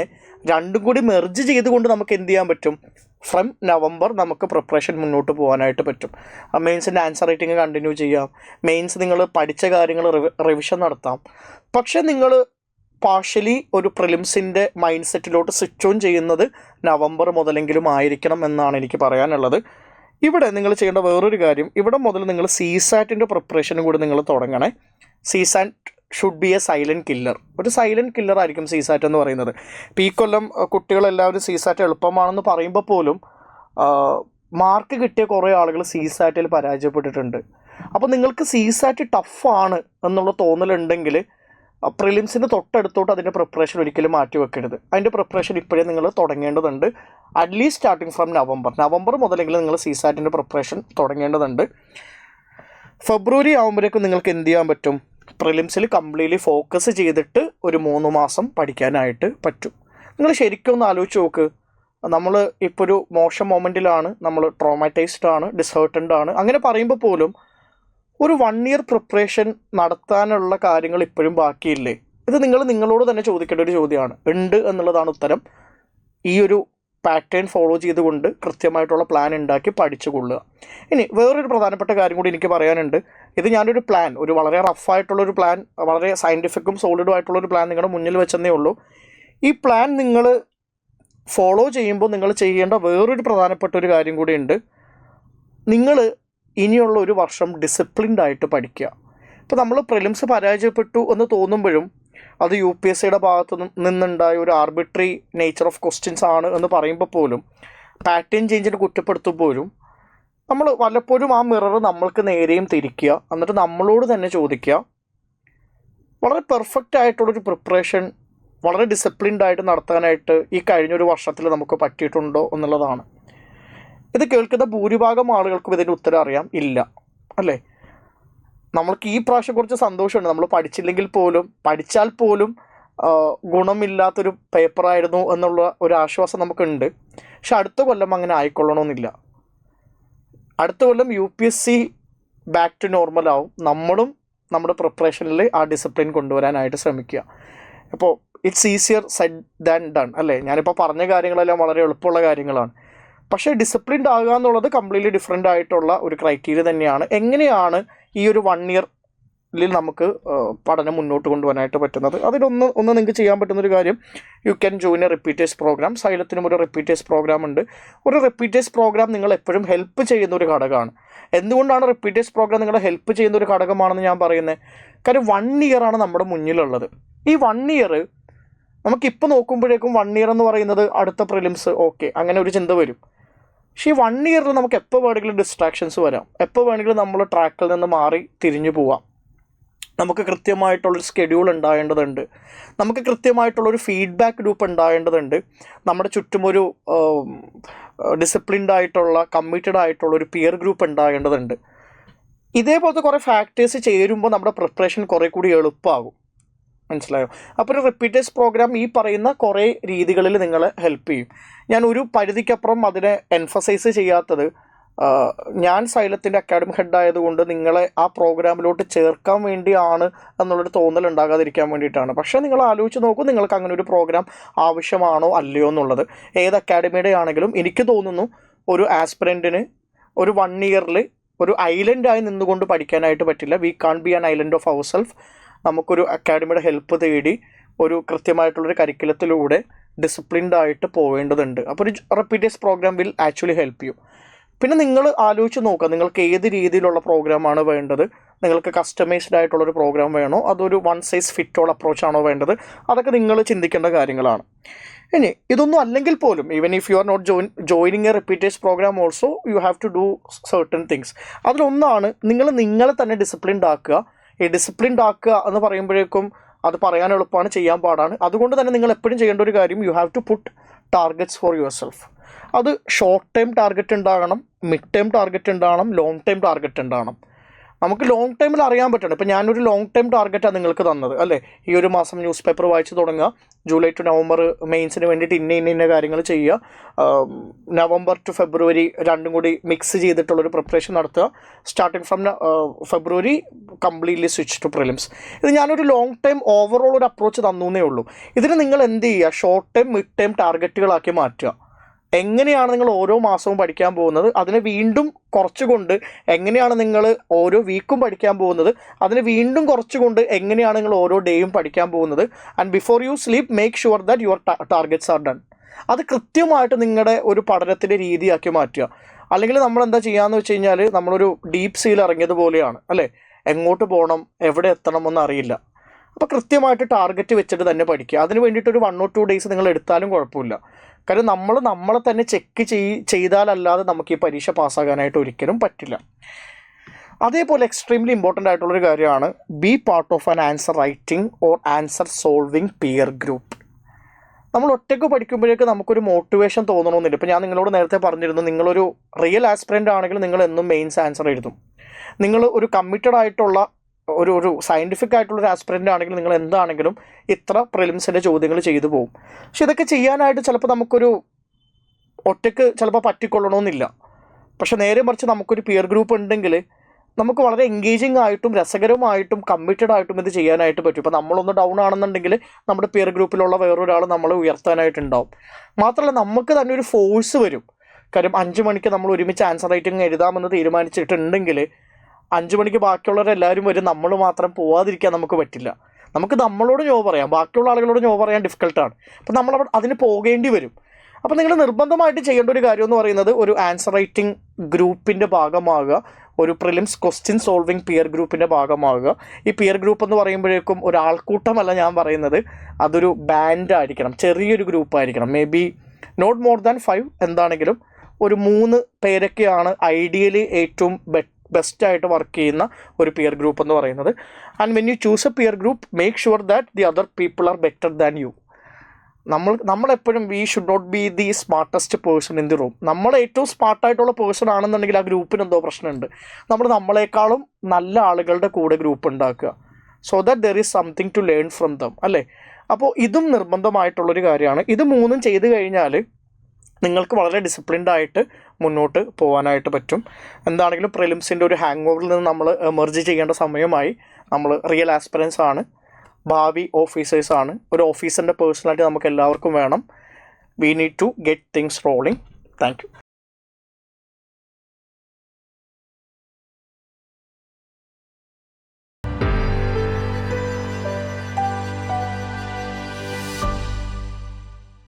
രണ്ടും കൂടി മെർജ് ചെയ്തുകൊണ്ട് നമുക്ക് എന്ത് ചെയ്യാൻ പറ്റും, ഫ്രം നവംബർ നമുക്ക് പ്രിപ്പറേഷൻ മുന്നോട്ട് പോകാനായിട്ട് പറ്റും. മെയിൻസിൻ്റെ ആൻസർ റൈറ്റിംഗ് കണ്ടിന്യൂ ചെയ്യാം, മെയിൻസ് നിങ്ങൾ പഠിച്ച കാര്യങ്ങൾ റിവിഷൻ നടത്താം. പക്ഷേ നിങ്ങൾ പാർഷ്യലി ഒരു പ്രിലിംസിൻ്റെ മൈൻഡ് സെറ്റിലോട്ട് സ്വിച്ച് ഓൺ ചെയ്യുന്നത് നവംബർ മുതലെങ്കിലും ആയിരിക്കണം എന്നാണ് എനിക്ക് പറയാനുള്ളത്. ഇവിടെ നിങ്ങൾ ചെയ്യേണ്ട വേറൊരു കാര്യം, ഇവിടെ മുതൽ നിങ്ങൾ CSAT പ്രിപ്പറേഷനും കൂടി നിങ്ങൾ തുടങ്ങണേ. CSAT should be A silent killer. ഒരു സൈലൻറ്റ് കില്ലർ ആയിരിക്കും CSAT എന്ന് പറയുന്നത്. ഇപ്പോൾ ഈ കൊല്ലം കുട്ടികളെല്ലാവരും CSAT എളുപ്പമാണെന്ന് പറയുമ്പോൾ പോലും മാർക്ക് കിട്ടിയ കുറേ ആളുകൾ CSATൽ പരാജയപ്പെട്ടിട്ടുണ്ട്. അപ്പോൾ നിങ്ങൾക്ക് CSAT ടഫാണ് എന്നുള്ള തോന്നലുണ്ടെങ്കിൽ പ്രിലിംസിന് തൊട്ടടുത്തോട്ട് അതിൻ്റെ പ്രിപ്പറേഷൻ ഒരിക്കലും മാറ്റി വെക്കരുത്. അതിൻ്റെ പ്രിപ്പറേഷൻ ഇപ്പോഴേ നിങ്ങൾ തുടങ്ങേണ്ടതുണ്ട്. അറ്റ്ലീസ്റ്റ് സ്റ്റാർട്ടിങ് ഫ്രം നവംബർ മുതലെങ്കിലും നിങ്ങൾ CSAT പ്രിപ്പറേഷൻ തുടങ്ങേണ്ടതുണ്ട്. ഫെബ്രുവരി ആകുമ്പോഴേക്കും നിങ്ങൾക്ക് എന്ത് ചെയ്യാൻ പറ്റും, പ്രിലിംസിൽ കംപ്ലീറ്റ്ലി ഫോക്കസ് ചെയ്തിട്ട് ഒരു 3 മാസം പഠിക്കാനായിട്ട് പറ്റും. നിങ്ങൾ ശരിക്കും ഒന്ന് ആലോചിച്ച് നോക്ക്, നമ്മൾ ഇപ്പോൾ ഒരു മോശം മൊമെൻറ്റിലാണ്, നമ്മൾ ട്രോമാറ്റൈസ്ഡ് ആണ്, ഡിസേർട്ടൻഡ് ആണ്. അങ്ങനെ പറയുമ്പോൾ പോലും ഒരു 1 ഇയർ പ്രിപ്പറേഷൻ നടത്താനുള്ള കാര്യങ്ങൾ ഇപ്പോഴും ബാക്കിയില്ലേ? ഇത് നിങ്ങളോട് തന്നെ ചോദിക്കേണ്ട ഒരു ചോദ്യമാണ്. ഉണ്ട് എന്നുള്ളതാണ് ഉത്തരം. ഈ ഒരു പാറ്റേൺ ഫോളോ ചെയ്തുകൊണ്ട് കൃത്യമായിട്ടുള്ള പ്ലാൻ ഉണ്ടാക്കി പഠിച്ചു കൊള്ളുക. ഇനി വേറൊരു പ്രധാനപ്പെട്ട കാര്യം കൂടി എനിക്ക് പറയാനുണ്ട്. ഇത് ഞാനൊരു പ്ലാൻ, ഒരു വളരെ റഫായിട്ടുള്ളൊരു പ്ലാൻ, വളരെ സയൻറ്റിഫിക്കും സോളിഡും ആയിട്ടുള്ളൊരു പ്ലാൻ നിങ്ങളുടെ മുന്നിൽ വെച്ചെന്നേ ഉള്ളൂ. ഈ പ്ലാൻ നിങ്ങൾ ഫോളോ ചെയ്യുമ്പോൾ നിങ്ങൾ ചെയ്യേണ്ട വേറൊരു പ്രധാനപ്പെട്ട ഒരു കാര്യം കൂടിയുണ്ട്. നിങ്ങൾ ഇനിയുള്ള ഒരു വർഷം ഡിസിപ്ലിൻഡ് ആയിട്ട് പഠിക്കുക. ഇപ്പോൾ നമ്മൾ പ്രിലിംസ് പരാജയപ്പെട്ടു എന്ന് തോന്നുമ്പോഴും അത് UPSCയുടെ ഭാഗത്ത് നിന്നുണ്ടായ ഒരു ആർബിട്രറി നേച്ചർ ഓഫ് ക്വസ്റ്റ്യൻസ് ആണ് എന്ന് പറയുമ്പോൾ പോലും, പാറ്റേൺ ചേഞ്ചിനെ കുറ്റപ്പെടുത്തുമ്പോഴും നമ്മൾ വല്ലപ്പോഴും ആ മിറർ നമ്മൾക്ക് നേരെയും തിരിക്കുക. എന്നിട്ട് നമ്മളോട് തന്നെ ചോദിക്കുക, വളരെ പെർഫെക്റ്റ് ആയിട്ടുള്ളൊരു പ്രിപ്പറേഷൻ വളരെ ഡിസിപ്ലിൻഡ് ആയിട്ട് നടത്താനായിട്ട് ഈ കഴിഞ്ഞൊരു വർഷത്തിൽ നമുക്ക് പറ്റിയിട്ടുണ്ടോ എന്നുള്ളതാണ്. ഇത് കേൾക്കുന്ന ഭൂരിഭാഗം ആളുകൾക്കും ഇതിൻ്റെ ഉത്തരം അറിയാം, ഇല്ല അല്ലേ? നമ്മൾക്ക് ഈ പ്രാവശ്യം കുറച്ച് സന്തോഷമുണ്ട്. നമ്മൾ പഠിച്ചാൽ പോലും ഗുണമില്ലാത്തൊരു പേപ്പറായിരുന്നു എന്നുള്ള ഒരു ആശ്വാസം നമുക്കുണ്ട്. പക്ഷെ അടുത്ത കൊല്ലം അങ്ങനെ ആയിക്കൊള്ളണമെന്നില്ല. അടുത്ത കൊല്ലം UPSC ബാക്ക് ടു നോർമൽ ആവും. നമ്മളും നമ്മുടെ പ്രിപ്പറേഷനിൽ ആ ഡിസിപ്ലിൻ കൊണ്ടുവരാനായിട്ട് ശ്രമിക്കുക. അപ്പോൾ it's easier said than done അല്ലേ? ഞാനിപ്പോൾ പറഞ്ഞ കാര്യങ്ങളെല്ലാം വളരെ എളുപ്പമുള്ള കാര്യങ്ങളാണ്. പക്ഷേ ഡിസിപ്ലിൻഡ് ആകുക എന്നുള്ളത് കംപ്ലീറ്റ്ലി ഡിഫറെൻ്റ് ആയിട്ടുള്ള ഒരു ക്രൈറ്റീരിയ തന്നെയാണ്. എങ്ങനെയാണ് ഈ ഒരു 1 ഇയറിൽ നമുക്ക് പഠനം മുന്നോട്ട് കൊണ്ടുപോകാനായിട്ട് പറ്റുന്നത്? അതിലൊന്ന് നിങ്ങൾക്ക് ചെയ്യാൻ പറ്റുന്നൊരു കാര്യം, you can join a repeaters programme. സൈലത്തിനും ഒരു റിപ്പീറ്റേഴ്സ് പ്രോഗ്രാം ഉണ്ട്. ഒരു റിപ്പീറ്റേഴ്സ് പ്രോഗ്രാം നിങ്ങൾ എപ്പോഴും ഹെൽപ്പ് ചെയ്യുന്ന ഒരു ഘടകമാണ്. എന്തുകൊണ്ടാണ് റിപ്പീറ്റേഴ്സ് പ്രോഗ്രാം നിങ്ങളെ ഹെൽപ്പ് ചെയ്യുന്ന ഒരു ഘടകമാണെന്ന് ഞാൻ പറയുന്നത്? കാര്യം 1 ഇയറാണ് നമ്മുടെ മുന്നിലുള്ളത്. ഈ 1 ഇയർ നമുക്കിപ്പോൾ നോക്കുമ്പോഴേക്കും 1 ഇയർ എന്ന് പറയുന്നത് അടുത്ത പ്രിലിംസ്, ഓക്കെ, അങ്ങനെ ഒരു ചിന്ത വരും. പക്ഷേ ഈ 1 ഇയറിൽ നമുക്ക് എപ്പോൾ വേണമെങ്കിലും ഡിസ്ട്രാക്ഷൻസ് വരാം. എപ്പോൾ വേണമെങ്കിലും നമ്മൾ ട്രാക്കിൽ നിന്ന് മാറി തിരിഞ്ഞു പോവാം. നമുക്ക് കൃത്യമായിട്ടുള്ളൊരു സ്കെഡ്യൂൾ ഉണ്ടാകേണ്ടതുണ്ട്. നമുക്ക് കൃത്യമായിട്ടുള്ളൊരു ഫീഡ്ബാക്ക് ലൂപ്പ് ഉണ്ടാകേണ്ടതുണ്ട്. നമ്മുടെ ചുറ്റുമൊരു ഡിസിപ്ലിൻഡ് ആയിട്ടുള്ള, കമ്മിറ്റഡ് ആയിട്ടുള്ള ഒരു പിയർ ഗ്രൂപ്പ് ഉണ്ടാകേണ്ടതുണ്ട്. ഇതേപോലത്തെ കുറേ ഫാക്ടേഴ്സ് ചേരുമ്പോൾ നമ്മുടെ പ്രിപ്പറേഷൻ കുറേ കൂടി എളുപ്പമാകും. മനസ്സിലായോ? അപ്പോൾ ഒരു റിപ്പീറ്റേഴ്സ് പ്രോഗ്രാം ഈ പറയുന്ന കുറേ രീതികളിൽ നിങ്ങളെ ഹെൽപ്പ് ചെയ്യും. ഞാൻ ഒരു പരിധിക്കപ്പുറം അതിനെ എൻഫസൈസ് ചെയ്യാത്തത്, ഞാൻ സൈലത്തിൻ്റെ അക്കാഡമിക് ഹെഡ് ആയതുകൊണ്ട് നിങ്ങളെ ആ പ്രോഗ്രാമിലോട്ട് ചേർക്കാൻ വേണ്ടിയാണ് എന്നുള്ളൊരു തോന്നൽ ഉണ്ടാകാതിരിക്കാൻ വേണ്ടിയിട്ടാണ്. പക്ഷേ നിങ്ങൾ ആലോചിച്ച് നോക്കൂ, നിങ്ങൾക്ക് അങ്ങനെ ഒരു പ്രോഗ്രാം ആവശ്യമാണോ അല്ലയോ എന്നുള്ളത്. ഏത് അക്കാഡമിയുടെ ആണെങ്കിലും എനിക്ക് തോന്നുന്നു ഒരു ആസ്പിരൻറ്റിന് ഒരു 1 ഇയറിൽ ഒരു ഐലൻഡായി നിന്നുകൊണ്ട് പഠിക്കാനായിട്ട് പറ്റില്ല. We can't be an island of our self. നമുക്കൊരു അക്കാഡമിയുടെ ഹെൽപ്പ് തേടി ഒരു കൃത്യമായിട്ടുള്ളൊരു കരിക്കുലത്തിലൂടെ ഡിസിപ്ലിൻഡ് ആയിട്ട് പോവേണ്ടതുണ്ട്. അപ്പോൾ ഒരു repeaters programme will actually help you. പിന്നെ നിങ്ങൾ ആലോചിച്ച് നോക്കുക, നിങ്ങൾക്ക് ഏത് രീതിയിലുള്ള പ്രോഗ്രാമാണ് വേണ്ടത്. നിങ്ങൾക്ക് കസ്റ്റമൈസ്ഡ് ആയിട്ടുള്ളൊരു പ്രോഗ്രാം വേണോ, അതൊരു 1 സൈസ് ഫിറ്റ് ഓൾ അപ്രോച്ചാണോ വേണ്ടത്? അതൊക്കെ നിങ്ങൾ ചിന്തിക്കേണ്ട കാര്യങ്ങളാണ്. ഇനി ഇതൊന്നും അല്ലെങ്കിൽ പോലും, even if you are not joining a repeaters programme also you have to do certain things. അതിലൊന്നാണ് നിങ്ങളെ തന്നെ ഡിസിപ്ലിൻഡ് ആക്കുക. ഈ ഡിസിപ്ലിൻഡ് ആക്കുക എന്ന് പറയുമ്പോഴേക്കും അത് പറയാൻ എളുപ്പമാണ്, ചെയ്യാൻ പാടാണ്. അതുകൊണ്ട് തന്നെ നിങ്ങൾ എപ്പോഴും ചെയ്യേണ്ട ഒരു കാര്യം, you have to put targets for your self. അത് ഷോർട്ട് ടൈം ടാർഗറ്റ് ഉണ്ടാകണം, മിഡ് ടൈം ടാർഗറ്റ് ഉണ്ടാകണം, ലോങ് ടൈം ടാർഗറ്റ് ഉണ്ടാകണം. നമുക്ക് ലോങ് ടൈമിൽ അറിയാൻ പറ്റണം. ഇപ്പോൾ ഞാനൊരു ലോങ് ടൈം ടാർഗറ്റാണ് നിങ്ങൾക്ക് തന്നത് അല്ലേ. ഈ ഒരു മാസം ന്യൂസ് പേപ്പർ വായിച്ച് തുടങ്ങുക, ജൂലൈ ടു നവംബർ മെയിൻസിന് വേണ്ടിയിട്ട് ഇന്ന കാര്യങ്ങൾ ചെയ്യുക, നവംബർ ടു ഫെബ്രുവരി രണ്ടും കൂടി മിക്സ് ചെയ്തിട്ടുള്ളൊരു പ്രിപ്പറേഷൻ നടത്തുക, starting from February completely switch to prelims. ഇത് ഞാനൊരു ലോങ് ടൈം ഓവറോൾ ഒരു അപ്രോച്ച് തന്നേ ഉള്ളൂ. ഇതിന് നിങ്ങൾ എന്ത് ചെയ്യുക, ഷോർട്ട് ടൈം മിഡ് ടൈം ടാർഗറ്റുകളാക്കി മാറ്റുക. എങ്ങനെയാണ് നിങ്ങൾ ഓരോ മാസവും പഠിക്കാൻ പോകുന്നത്, അതിനെ വീണ്ടും കുറച്ചുകൊണ്ട് എങ്ങനെയാണ് നിങ്ങൾ ഓരോ വീക്കും പഠിക്കാൻ പോകുന്നത്, അതിന് വീണ്ടും കുറച്ചുകൊണ്ട് എങ്ങനെയാണ് നിങ്ങൾ ഓരോ ഡേയും പഠിക്കാൻ പോകുന്നത്. And before you sleep make sure that your targets are done. അത് കൃത്യമായിട്ട് നിങ്ങളുടെ ഒരു പഠനത്തിൻ്റെ രീതിയാക്കി മാറ്റുക. അല്ലെങ്കിൽ നമ്മൾ എന്താ ചെയ്യാന്ന് വെച്ച് കഴിഞ്ഞാൽ, നമ്മളൊരു ഡീപ്പ് സീൽ ഇറങ്ങിയതുപോലെയാണ് അല്ലേ. എങ്ങോട്ട് പോകണം, എവിടെ എത്തണം എന്ന് അറിയില്ല. അപ്പോൾ കൃത്യമായിട്ട് ടാർഗറ്റ് വെച്ചിട്ട് തന്നെ പഠിക്കുക. അതിന് വേണ്ടിയിട്ടൊരു 1 or 2 days നിങ്ങൾ എടുത്താലും കുഴപ്പമില്ല. കാര്യം നമ്മളെ തന്നെ ചെക്ക് ചെയ്താലല്ലാതെ നമുക്ക് ഈ പരീക്ഷ പാസ്സാകാനായിട്ട് ഒരിക്കലും പറ്റില്ല. അതേപോലെ എക്സ്ട്രീംലി ഇമ്പോർട്ടൻ്റ് ആയിട്ടുള്ളൊരു കാര്യമാണ്, be part of an answer writing or answer solving peer group. നമ്മൾ ഒറ്റയ്ക്ക് പഠിക്കുമ്പോഴേക്ക് നമുക്കൊരു മോട്ടിവേഷൻ തോന്നണമെന്നില്ല. ഇപ്പോൾ ഞാൻ നിങ്ങളോട് നേരത്തെ പറഞ്ഞിരുന്നു, നിങ്ങളൊരു റിയൽ ആസ്പിറൻ്റ് ആണെങ്കിൽ നിങ്ങൾ എന്നും മെയിൻസ് ആൻസർ എഴുതും. നിങ്ങൾ ഒരു കമ്മിറ്റഡ് ആയിട്ടുള്ള ഒരു സയൻറ്റിഫിക് ആയിട്ടുള്ളൊരു ആസ്പിറൻ്റ് ആണെങ്കിൽ നിങ്ങൾ എന്താണെങ്കിലും ഇത്ര പ്രിലിംസിൻ്റെ ചോദ്യങ്ങൾ ചെയ്തു പോകും. പക്ഷെ ഇതൊക്കെ ചെയ്യാനായിട്ട് ചിലപ്പോൾ നമുക്കൊരു ഒറ്റയ്ക്ക് ചിലപ്പോൾ പറ്റിക്കൊള്ളണമെന്നില്ല. പക്ഷെ നേരെ മറിച്ച് നമുക്കൊരു പിയർ ഗ്രൂപ്പ് ഉണ്ടെങ്കിൽ നമുക്ക് വളരെ എൻഗേജിങ് ആയിട്ടും രസകരമായിട്ടും കമ്മിറ്റഡ് ആയിട്ടും ഇത് ചെയ്യാനായിട്ട് പറ്റും. ഇപ്പോൾ നമ്മളൊന്ന് ഡൗൺ ആണെന്നുണ്ടെങ്കിൽ നമ്മുടെ പിയർ ഗ്രൂപ്പിലുള്ള വേറൊരാൾ നമ്മളെ ഉയർത്താനായിട്ടുണ്ടാവും. മാത്രമല്ല നമുക്ക് തന്നെ ഒരു ഫോഴ്സ് വരും. കാര്യം 5 മണിക്ക് നമ്മൾ ഒരുമിച്ച് ആൻസർ റൈറ്റിംഗ് എഴുതാമെന്ന് തീരുമാനിച്ചിട്ടുണ്ടെങ്കിൽ 5 മണിക്ക് ബാക്കിയുള്ളവരെല്ലാവരും വരും, നമ്മൾ മാത്രം പോവാതിരിക്കാൻ നമുക്ക് പറ്റില്ല. നമുക്ക് നമ്മളോട് നോ പറയാം, ബാക്കിയുള്ള ആളുകളോട് നോ പറയാൻ ഡിഫിക്കൽട്ടാണ്. അപ്പോൾ നമ്മൾ അതിന് പോകേണ്ടി വരും. അപ്പോൾ നിങ്ങൾ നിർബന്ധമായിട്ട് ചെയ്യേണ്ട ഒരു കാര്യം എന്ന് പറയുന്നത്, ഒരു ആൻസർ റൈറ്റിംഗ് ഗ്രൂപ്പിൻ്റെ ഭാഗമാകുക, ഒരു പ്രിലിംസ് ക്വസ്റ്റ്യൻ സോൾവിങ് പിയർ ഗ്രൂപ്പിൻ്റെ ഭാഗമാകുക. ഈ പിയർ ഗ്രൂപ്പ് എന്ന് പറയുമ്പോഴേക്കും ഒരാൾക്കൂട്ടമല്ല ഞാൻ പറയുന്നത്, അതൊരു ബാൻഡ് ആയിരിക്കണം, ചെറിയൊരു ഗ്രൂപ്പായിരിക്കണം. Maybe not more than 5, എന്താണെങ്കിലും ഒരു 3 പേരൊക്കെയാണ് ഐഡിയലി ഏറ്റവും ബെസ്റ്റായിട്ട് വർക്ക് ചെയ്യുന്ന ഒരു പിയർ ഗ്രൂപ്പ് എന്ന് പറയുന്നത്. And when you choose a peer group, make sure that the other people are better than you. നമ്മളെപ്പോഴും we should not be the smartest person in the room. നമ്മൾ ഏറ്റവും സ്മാർട്ടായിട്ടുള്ള person ആണെന്നുണ്ടെങ്കിൽ ആ ഗ്രൂപ്പിന് എന്തോ പ്രശ്നമുണ്ട്. നമ്മളെക്കാളും നല്ല ആളുകളുടെ കൂടെ ഗ്രൂപ്പ് ഉണ്ടാക്കുക, so that there is something to learn from them അല്ലേ. അപ്പോൾ ഇതും നിർബന്ധമായിട്ടുള്ളൊരു കാര്യമാണ്. ഇത് 3ഉം ചെയ്ത് കഴിഞ്ഞാൽ നിങ്ങൾക്ക് വളരെ ഡിസിപ്ലിൻഡ് ആയിട്ട് മുന്നോട്ട് പോകാനായിട്ട് പറ്റും. എന്താണെങ്കിലും പ്രിലിംസിൻ്റെ ഒരു ഹാങ് ഓവറിൽ നിന്ന് നമ്മൾ എമർജ് ചെയ്യേണ്ട സമയമായി. നമ്മൾ റിയൽ ആസ്പിറൻസ് ആണ്, ഭാവി ഓഫീസേഴ്സാണ്. ഒരു ഓഫീസറിൻ്റെ പേഴ്സണാലിറ്റി നമുക്ക് എല്ലാവർക്കും വേണം. We need to get things rolling. Thank U.